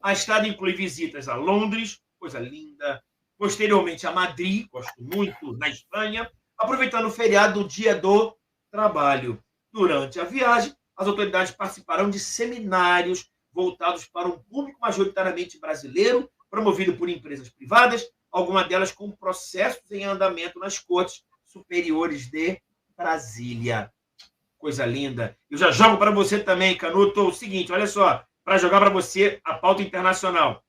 A estada inclui visitas a Londres, coisa linda, posteriormente a Madrid, gosto muito, na Espanha, aproveitando o feriado do Dia do Trabalho. Durante a viagem, as autoridades participarão de seminários voltados para um público majoritariamente brasileiro, promovido por empresas privadas, algumas delas com processos em andamento nas cortes superiores de Brasília. Coisa linda. Eu já jogo para você também, Canuto, o seguinte, olha só, para jogar para você a pauta internacional.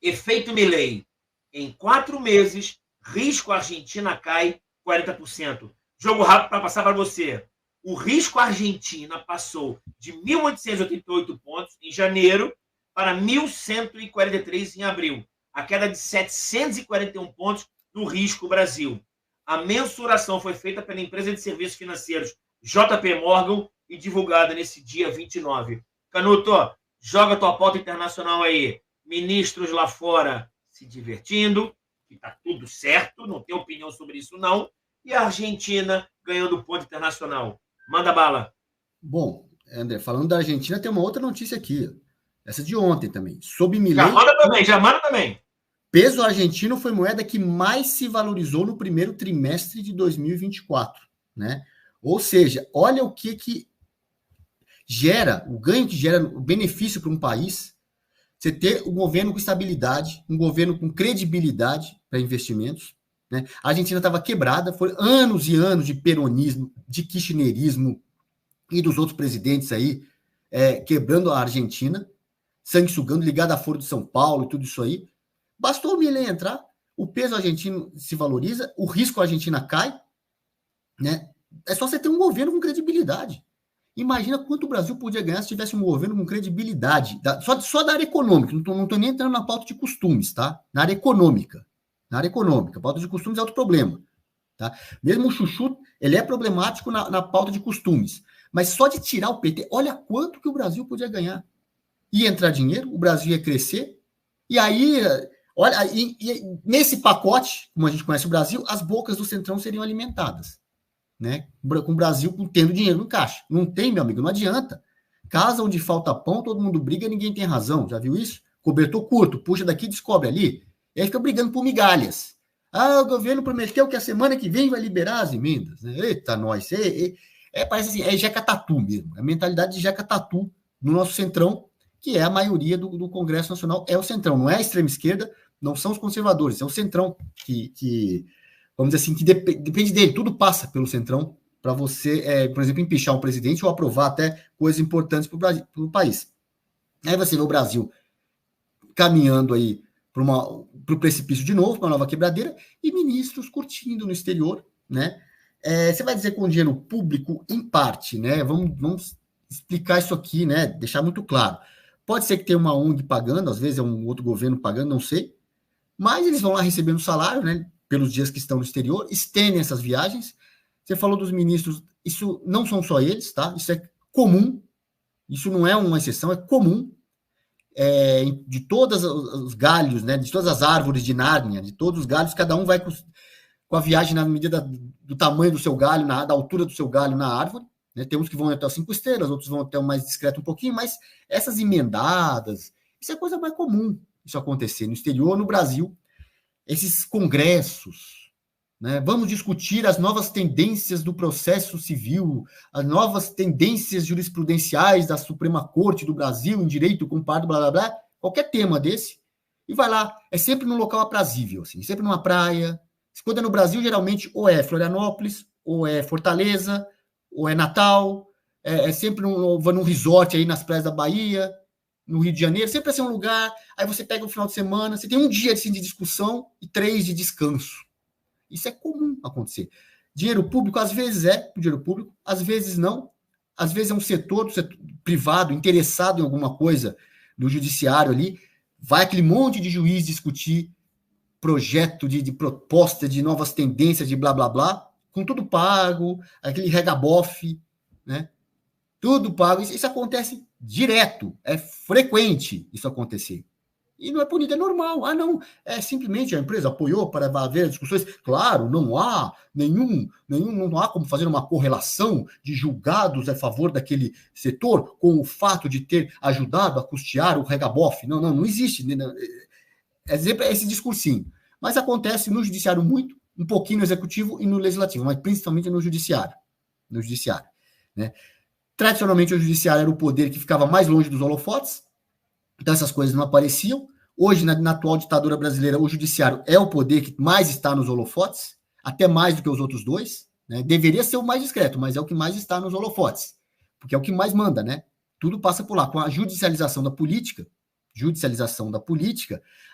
Efeito Milei. Em 4 meses, risco Argentina cai 40%. Jogo rápido para passar para você. O risco Argentina passou de 1.888 pontos em janeiro para 1.143 em abril. A queda de 741 pontos no risco Brasil. A mensuração foi feita pela empresa de serviços financeiros JP Morgan e divulgada nesse dia 29. Canuto, joga tua pauta internacional aí. Ministros lá fora se divertindo, que está tudo certo, não tem opinião sobre isso não. E a Argentina ganhando ponto internacional. Manda bala. Bom, André, falando da Argentina, tem uma outra notícia aqui. Essa de ontem também. Sob Milei, já manda também. Peso argentino foi moeda que mais se valorizou no primeiro trimestre de 2024, né? Ou seja, olha o que gera, o ganho que gera, o benefício para um país, você ter um governo com estabilidade, um governo com credibilidade para investimentos, né? A Argentina estava quebrada, foram anos e anos de peronismo, de kirchnerismo e dos outros presidentes aí, quebrando a Argentina, sanguessugando, ligado à Foro de São Paulo e tudo isso aí. Bastou o Milei entrar, o peso argentino se valoriza, o risco argentina cai, né? É só você ter um governo com credibilidade. Imagina quanto o Brasil podia ganhar se tivesse um governo com credibilidade, só da área econômica, não estou nem entrando na pauta de costumes, tá? Na área econômica, pauta de costumes é outro problema, tá? Mesmo o Chuchu, ele é problemático na pauta de costumes, mas só de tirar o PT, olha quanto que o Brasil podia ganhar. Ia entrar dinheiro, o Brasil ia crescer, e aí, olha, nesse pacote, como a gente conhece o Brasil, as bocas do Centrão seriam alimentadas, né? Com o Brasil tendo dinheiro no caixa. Não tem, meu amigo, não adianta. Casa onde falta pão, todo mundo briga, ninguém tem razão. Já viu isso? cobertor curto, puxa daqui, descobre ali, e aí fica brigando por migalhas. O governo prometeu que a semana que vem vai liberar as emendas. Eita, nós. Parece assim, é Jeca Tatu mesmo. É a mentalidade de Jeca Tatu no nosso centrão, que é a maioria do Congresso Nacional, é o centrão. Não é a extrema esquerda, não são os conservadores, é o centrão que vamos dizer assim, que depende dele. Tudo passa pelo centrão para você, por exemplo, empichar um presidente ou aprovar até coisas importantes para o país. Aí você vê o Brasil caminhando aí para o precipício de novo, para uma nova quebradeira, e ministros curtindo no exterior, né? Você vai dizer com dinheiro público, em parte, né? Vamos explicar isso aqui, né? Deixar muito claro. Pode ser que tenha uma ONG pagando, às vezes é um outro governo pagando, não sei, mas eles vão lá recebendo salário, né? Pelos dias que estão no exterior, estendem essas viagens. Você falou dos ministros, isso não são só eles, tá? Isso é comum, isso não é uma exceção, é comum. De todos os galhos, né, de todas as árvores de Nárnia, de todos os galhos, cada um vai com a viagem na medida do tamanho do seu galho, da altura do seu galho na árvore. Né? Tem uns que vão até as 5 estrelas, outros vão até o mais discreto um pouquinho, mas essas emendadas, isso é coisa mais comum, isso acontecer no exterior, no Brasil. Esses congressos, né? Vamos discutir as novas tendências do processo civil, as novas tendências jurisprudenciais da Suprema Corte do Brasil em direito comparado, blá, blá, blá, qualquer tema desse, e vai lá. É sempre num local aprazível, assim, sempre numa praia. Quando é no Brasil, geralmente, ou é Florianópolis, ou é Fortaleza, ou é Natal, sempre num resort aí nas praias da Bahia, no Rio de Janeiro, sempre assim um lugar, aí você pega o final de semana, você tem um dia assim, de discussão e 3 de descanso. Isso é comum acontecer. Dinheiro público, às vezes dinheiro público, às vezes não. Às vezes é um setor privado interessado em alguma coisa do judiciário ali. Vai aquele monte de juiz discutir projeto de proposta de novas tendências de blá, blá, blá, com tudo pago, aquele regabofe, né? Tudo pago. Isso acontece direto, é frequente isso acontecer. E não é punido, é normal. Não, simplesmente a empresa apoiou para haver discussões. Claro, não há não há como fazer uma correlação de julgados a favor daquele setor com o fato de ter ajudado a custear o regabofe. Não existe. É esse discursinho. Mas acontece no judiciário muito, um pouquinho no executivo e no legislativo, mas principalmente no judiciário. Né? Tradicionalmente, o judiciário era o poder que ficava mais longe dos holofotes, então essas coisas não apareciam. Hoje, na atual ditadura brasileira, o judiciário é o poder que mais está nos holofotes, até mais do que os outros dois. Né? Deveria ser o mais discreto, mas é o que mais está nos holofotes, porque é o que mais manda, né? Tudo passa por lá. Com a judicialização da política,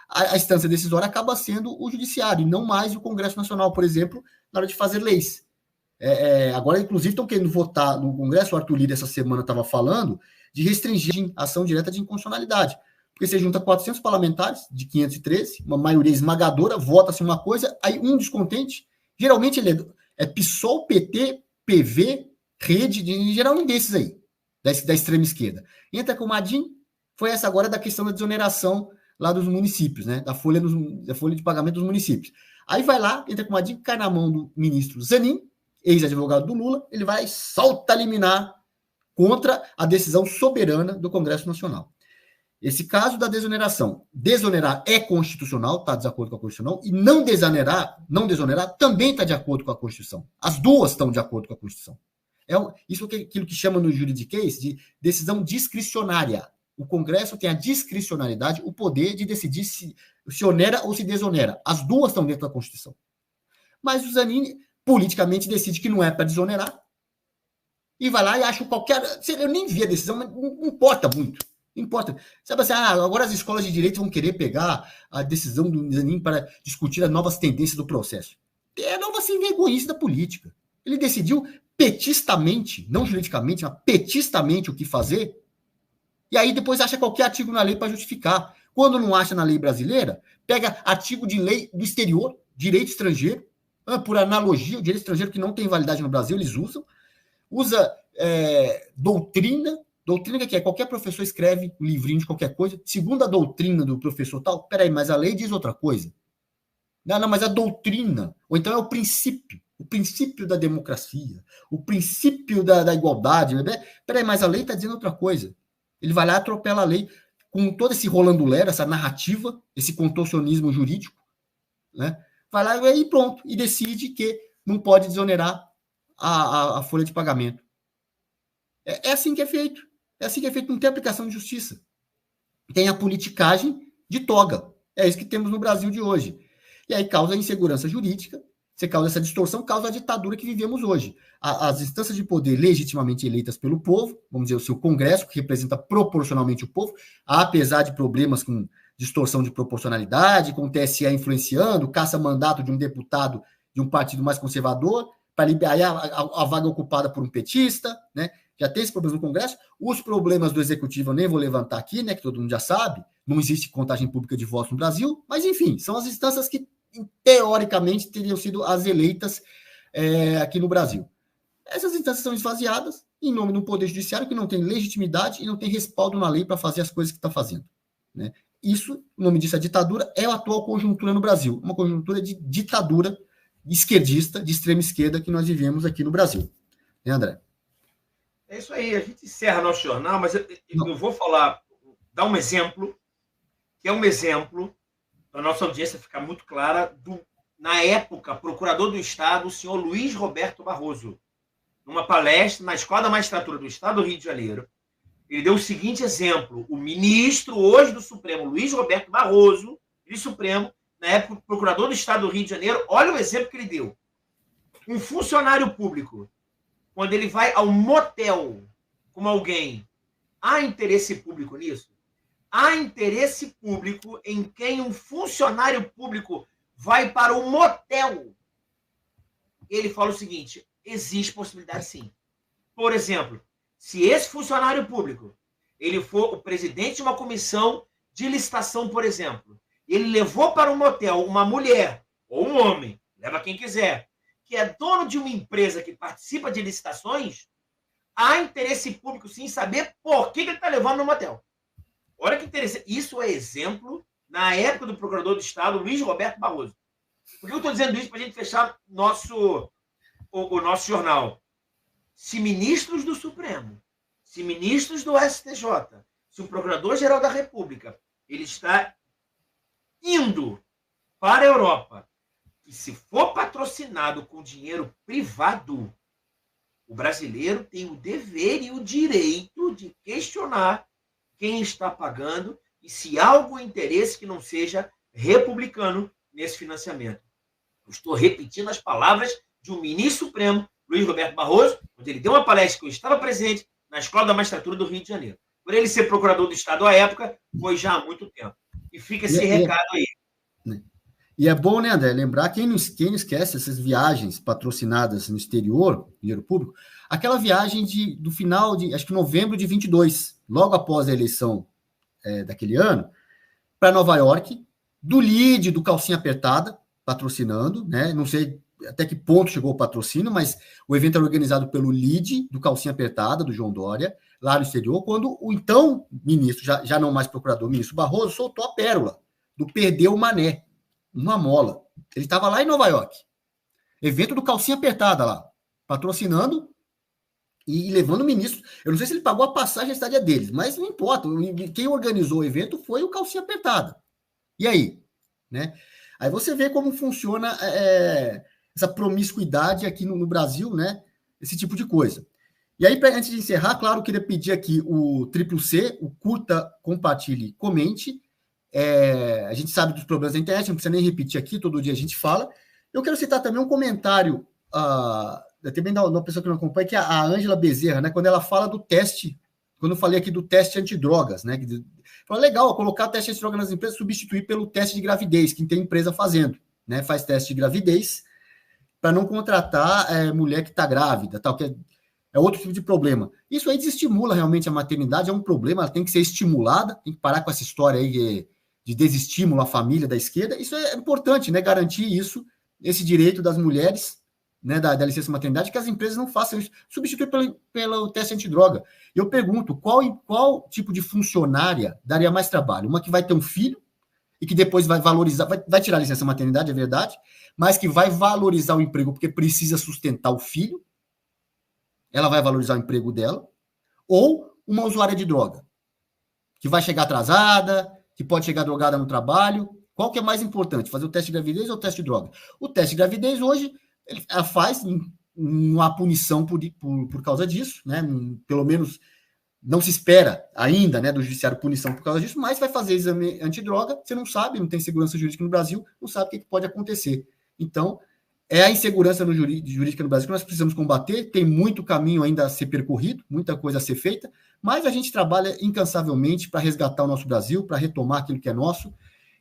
a instância decisória acaba sendo o judiciário, e não mais o Congresso Nacional, por exemplo, na hora de fazer leis. Agora, inclusive, estão querendo votar no Congresso, o Arthur Lira essa semana estava falando, de restringir a ação direta de inconstitucionalidade. Porque você junta 400 parlamentares, de 513, uma maioria esmagadora, vota-se uma coisa, aí um descontente, geralmente ele é PSOL, PT, PV, Rede, em geral um desses aí, da extrema esquerda. Entra com o Madin, foi essa agora da questão da desoneração lá dos municípios, né? Da folha de pagamento dos municípios. Aí vai lá, entra com o Madin, cai na mão do ministro Zanin, ex-advogado do Lula, ele vai salta liminar contra a decisão soberana do Congresso Nacional. Esse caso da desoneração. Desonerar é constitucional, está de acordo com a Constituição, e não desonerar também está de acordo com a Constituição. As duas estão de acordo com a Constituição. Isso é aquilo que chama no juridiquês de decisão discricionária. O Congresso tem a discricionariedade, o poder de decidir se onera ou se desonera. As duas estão dentro da Constituição. Mas o Zanin politicamente decide que não é para desonerar, e vai lá e acha qualquer... Eu nem vi a decisão, mas não importa muito. Não importa. Sabe assim, agora as escolas de direito vão querer pegar a decisão do Zanin para discutir as novas tendências do processo. É a nova sem vergonhice da política. Ele decidiu petistamente, não juridicamente, mas petistamente o que fazer, e aí depois acha qualquer artigo na lei para justificar. Quando não acha na lei brasileira, pega artigo de lei do exterior, direito estrangeiro, por analogia, o direito estrangeiro que não tem validade no Brasil, eles usa doutrina que é qualquer professor escreve um livrinho de qualquer coisa, segundo a doutrina do professor tal, peraí, mas a lei diz outra coisa. Não, mas a doutrina, ou então é o princípio da democracia, o princípio da igualdade, peraí, mas a lei está dizendo outra coisa. Ele vai lá e atropela a lei com todo esse rolando lero, essa narrativa, esse contorcionismo jurídico, né? Vai lá e pronto, e decide que não pode desonerar a folha de pagamento. É assim que é feito. É assim que é feito, não tem aplicação de justiça. Tem a politicagem de toga. É isso que temos no Brasil de hoje. E aí causa insegurança jurídica, você causa essa distorção, causa a ditadura que vivemos hoje. As instâncias de poder legitimamente eleitas pelo povo, vamos dizer, o seu Congresso, que representa proporcionalmente o povo, apesar de problemas com distorção de proporcionalidade, com o TSE influenciando, caça-mandato de um deputado de um partido mais conservador, para liberar a vaga ocupada por um petista, né? Já tem esse problema no Congresso. Os problemas do Executivo eu nem vou levantar aqui, né? Que todo mundo já sabe. Não existe contagem pública de votos no Brasil, mas, enfim, são as instâncias que, teoricamente, teriam sido as eleitas aqui no Brasil. Essas instâncias são esvaziadas em nome de um poder judiciário que não tem legitimidade e não tem respaldo na lei para fazer as coisas que está fazendo, né? Isso, o nome disso é ditadura, é a atual conjuntura no Brasil. Uma conjuntura de ditadura esquerdista, de extrema esquerda, que nós vivemos aqui no Brasil. Né, André? É isso aí, a gente encerra nosso jornal, mas eu vou falar, dar um exemplo, que é um exemplo, para a nossa audiência ficar muito clara, na época, procurador do Estado, o senhor Luiz Roberto Barroso, numa palestra na Escola da Magistratura do Estado do Rio de Janeiro, ele deu o seguinte exemplo: o ministro hoje do Supremo, Luiz Roberto Barroso, ministro Supremo, na época, procurador do Estado do Rio de Janeiro, olha o exemplo que ele deu. Um funcionário público, quando ele vai ao motel com alguém, há interesse público nisso? Há interesse público em quem um funcionário público vai para o motel? Ele fala o seguinte: existe possibilidade sim. Por exemplo, se esse funcionário público ele for o presidente de uma comissão de licitação, por exemplo, ele levou para um motel uma mulher ou um homem, leva quem quiser, que é dono de uma empresa que participa de licitações, há interesse público sim em saber por que ele está levando no motel. Olha que interessante. Isso é exemplo na época do procurador do Estado, Luiz Roberto Barroso. Por que eu estou dizendo isso? Para a gente fechar o nosso jornal. Se ministros do Supremo, se ministros do STJ, se o Procurador-Geral da República ele está indo para a Europa, e se for patrocinado com dinheiro privado, o brasileiro tem o dever e o direito de questionar quem está pagando e se há algum interesse que não seja republicano nesse financiamento. Eu estou repetindo as palavras de um ministro supremo, Luiz Roberto Barroso, onde ele deu uma palestra que eu estava presente na Escola da Magistratura do Rio de Janeiro. Por ele ser procurador do Estado à época, foi já há muito tempo. E fica esse recado aí. E é bom, né, André, lembrar, quem não esquece essas viagens patrocinadas no exterior, dinheiro público, aquela viagem do final de, acho que novembro de 22, logo após a eleição daquele ano, para Nova York, do LIDE, do Calcinha Apertada, patrocinando, né, não sei até que ponto chegou o patrocínio, mas o evento era organizado pelo LIDE, do Calcinha Apertada, do João Dória, lá no exterior, quando o então ministro, já não mais procurador, ministro Barroso, soltou a pérola do Perdeu o Mané, uma mola. Ele estava lá em Nova York. Evento do Calcinha Apertada lá, patrocinando e levando o ministro. Eu não sei se ele pagou a passagem à estadia deles, mas não importa. Quem organizou o evento foi o Calcinha Apertada. E aí? Né? Aí você vê como funciona essa promiscuidade aqui no Brasil, né? Esse tipo de coisa. E aí, antes de encerrar, claro, eu queria pedir aqui o CCC, o curta, compartilhe, comente. A gente sabe dos problemas da internet, não precisa nem repetir aqui, todo dia a gente fala. Eu quero citar também um comentário, também da uma pessoa que não acompanha, que é a Ângela Bezerra, né, quando ela fala do teste, quando eu falei aqui do teste antidrogas, né, fala, legal, colocar teste antidrogas nas empresas, substituir pelo teste de gravidez, que tem empresa fazendo, né, faz teste de gravidez para não contratar mulher que está grávida, tal, que é outro tipo de problema. Isso aí desestimula realmente a maternidade, é um problema, ela tem que ser estimulada, tem que parar com essa história aí de desestímulo à família da esquerda. Isso é importante, né? Garantir isso, esse direito das mulheres, né, da licença maternidade, que as empresas não façam isso. Substituir pelo teste antidroga. Eu pergunto, qual tipo de funcionária daria mais trabalho? Uma que vai ter um filho e que depois vai valorizar, vai tirar a licença maternidade, é verdade, mas que vai valorizar o emprego porque precisa sustentar o filho, ela vai valorizar o emprego dela, ou uma usuária de droga, que vai chegar atrasada, que pode chegar drogada no trabalho. Qual que é mais importante, fazer o teste de gravidez ou o teste de droga? O teste de gravidez, hoje, ela faz, não há punição por causa disso, né? Pelo menos não se espera ainda, né, do judiciário punição por causa disso, mas vai fazer exame antidroga, você não sabe, não tem segurança jurídica no Brasil, não sabe o que pode acontecer. Então, é a insegurança jurídica no Brasil que nós precisamos combater, tem muito caminho ainda a ser percorrido, muita coisa a ser feita, mas a gente trabalha incansavelmente para resgatar o nosso Brasil, para retomar aquilo que é nosso,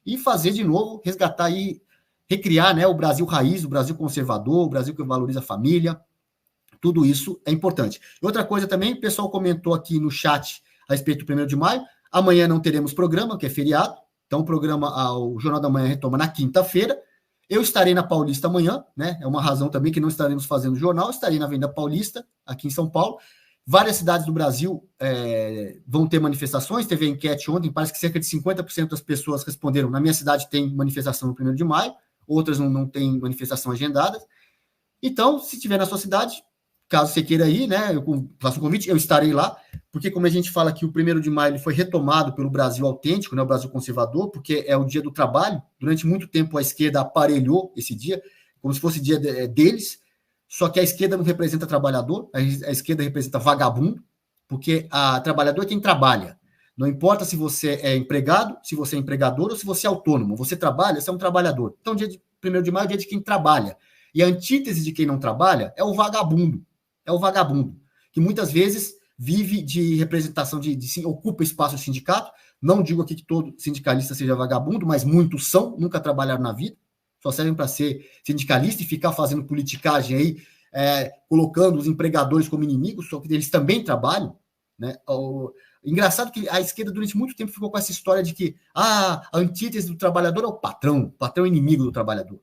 e fazer de novo, resgatar e recriar, né, o Brasil raiz, o Brasil conservador, o Brasil que valoriza a família. Tudo isso é importante. Outra coisa também, o pessoal comentou aqui no chat a respeito do 1º de maio. Amanhã não teremos programa, que é feriado. Então, o Jornal da Manhã retoma na quinta-feira. Eu estarei na Paulista amanhã, né? É uma razão também que não estaremos fazendo jornal. Estarei na Avenida Paulista, aqui em São Paulo. Várias cidades do Brasil vão ter manifestações. Teve a enquete ontem, parece que cerca de 50% das pessoas responderam. Na minha cidade tem manifestação no 1º de maio, outras não têm manifestação agendada. Então, se tiver na sua cidade, caso você queira ir, né, eu faço um convite, eu estarei lá, porque como a gente fala que o 1º de maio ele foi retomado pelo Brasil autêntico, né, o Brasil conservador, porque é o dia do trabalho. Durante muito tempo a esquerda aparelhou esse dia, como se fosse dia deles, só que a esquerda não representa trabalhador, a esquerda representa vagabundo, porque a trabalhador é quem trabalha. Não importa se você é empregado, se você é empregador ou se você é autônomo, você trabalha, você é um trabalhador. Então, dia de 1º de maio é o dia de quem trabalha. E a antítese de quem não trabalha é o vagabundo. É o vagabundo, que muitas vezes vive de representação, ocupa espaço de sindicato. Não digo aqui que todo sindicalista seja vagabundo, mas muitos são, nunca trabalharam na vida, só servem para ser sindicalista e ficar fazendo politicagem aí, colocando os empregadores como inimigos, só que eles também trabalham, né? Engraçado que a esquerda durante muito tempo ficou com essa história de que a antítese do trabalhador é o patrão é inimigo do trabalhador.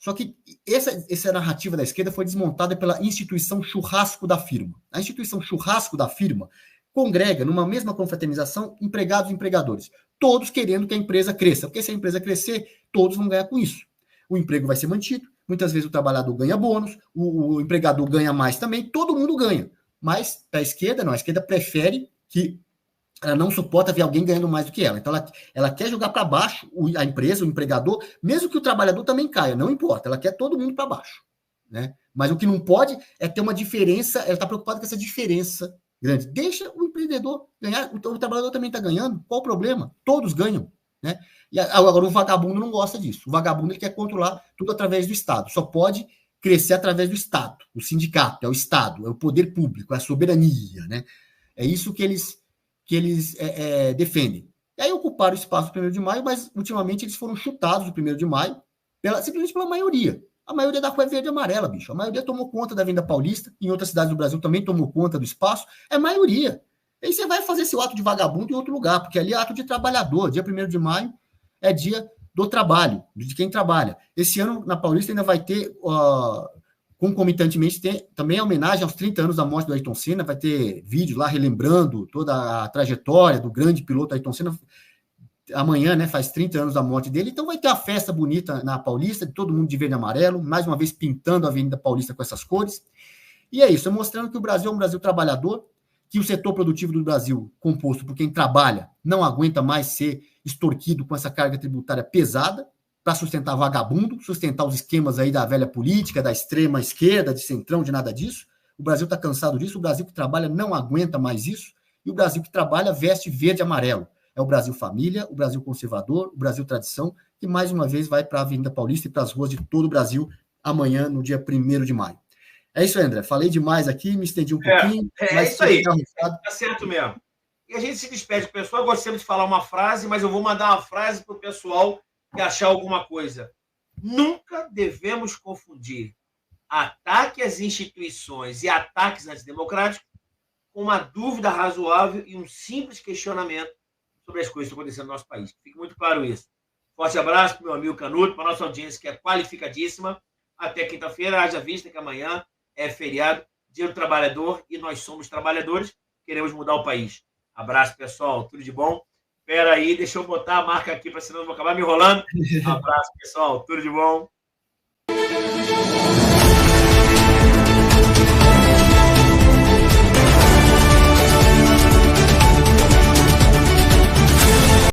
Só que essa narrativa da esquerda foi desmontada pela instituição churrasco da firma. A instituição churrasco da firma congrega, numa mesma confraternização, empregados e empregadores, todos querendo que a empresa cresça, porque se a empresa crescer, todos vão ganhar com isso. O emprego vai ser mantido, muitas vezes o trabalhador ganha bônus, o empregador ganha mais também, todo mundo ganha. Mas a esquerda não, a esquerda prefere que ela não suporta ver alguém ganhando mais do que ela. Então, ela quer jogar para baixo a empresa, o empregador, mesmo que o trabalhador também caia, não importa, ela quer todo mundo para baixo, né? Mas o que não pode é ter uma diferença, ela está preocupada com essa diferença grande. Deixa o empreendedor ganhar, o trabalhador também está ganhando, qual o problema? Todos ganham, né? E agora o vagabundo não gosta disso. O vagabundo ele quer controlar tudo através do Estado, só pode crescer através do Estado, o sindicato, é o Estado, é o poder público, é a soberania, né? É isso que eles defendem. E aí ocuparam o espaço do 1º de maio, mas ultimamente eles foram chutados do 1º de maio simplesmente pela maioria. A maioria da rua é verde e amarela, bicho. A maioria tomou conta da Avenida Paulista, em outras cidades do Brasil também tomou conta do espaço. É maioria. E aí você vai fazer seu ato de vagabundo em outro lugar, porque ali é ato de trabalhador. Dia 1º de maio é dia do trabalho, de quem trabalha. Esse ano, na Paulista, ainda vai ter... concomitantemente, tem também a homenagem aos 30 anos da morte do Ayrton Senna, vai ter vídeo lá relembrando toda a trajetória do grande piloto Ayrton Senna. Amanhã, né, faz 30 anos da morte dele, então vai ter uma festa bonita na Paulista, de todo mundo de verde e amarelo, mais uma vez pintando a Avenida Paulista com essas cores. E é isso, é mostrando que o Brasil é um Brasil trabalhador, que o setor produtivo do Brasil, composto por quem trabalha, não aguenta mais ser extorquido com essa carga tributária pesada, para sustentar vagabundo, sustentar os esquemas aí da velha política, da extrema esquerda, de centrão, de nada disso. O Brasil está cansado disso, o Brasil que trabalha não aguenta mais isso, e o Brasil que trabalha veste verde e amarelo. É o Brasil família, o Brasil conservador, o Brasil tradição, que mais uma vez vai para a Avenida Paulista e para as ruas de todo o Brasil amanhã, no dia 1º de maio. É isso, André. Falei demais aqui, me estendi um pouquinho. Mas isso aí, está certo mesmo. E a gente se despede, pessoal. Eu gostaria de falar uma frase, mas eu vou mandar uma frase para o pessoal que achar alguma coisa. Nunca devemos confundir ataque às instituições e ataques antidemocráticos com uma dúvida razoável e um simples questionamento sobre as coisas que estão acontecendo no nosso país. Fique muito claro isso. Forte abraço para o meu amigo Canuto, para a nossa audiência que é qualificadíssima. Até quinta-feira, haja vista que amanhã é feriado, dia do trabalhador, e nós somos trabalhadores, queremos mudar o país. Abraço, pessoal. Tudo de bom. Espera aí, deixa eu botar a marca aqui, para senão eu vou acabar me enrolando. Abraço, pessoal. Tudo de bom.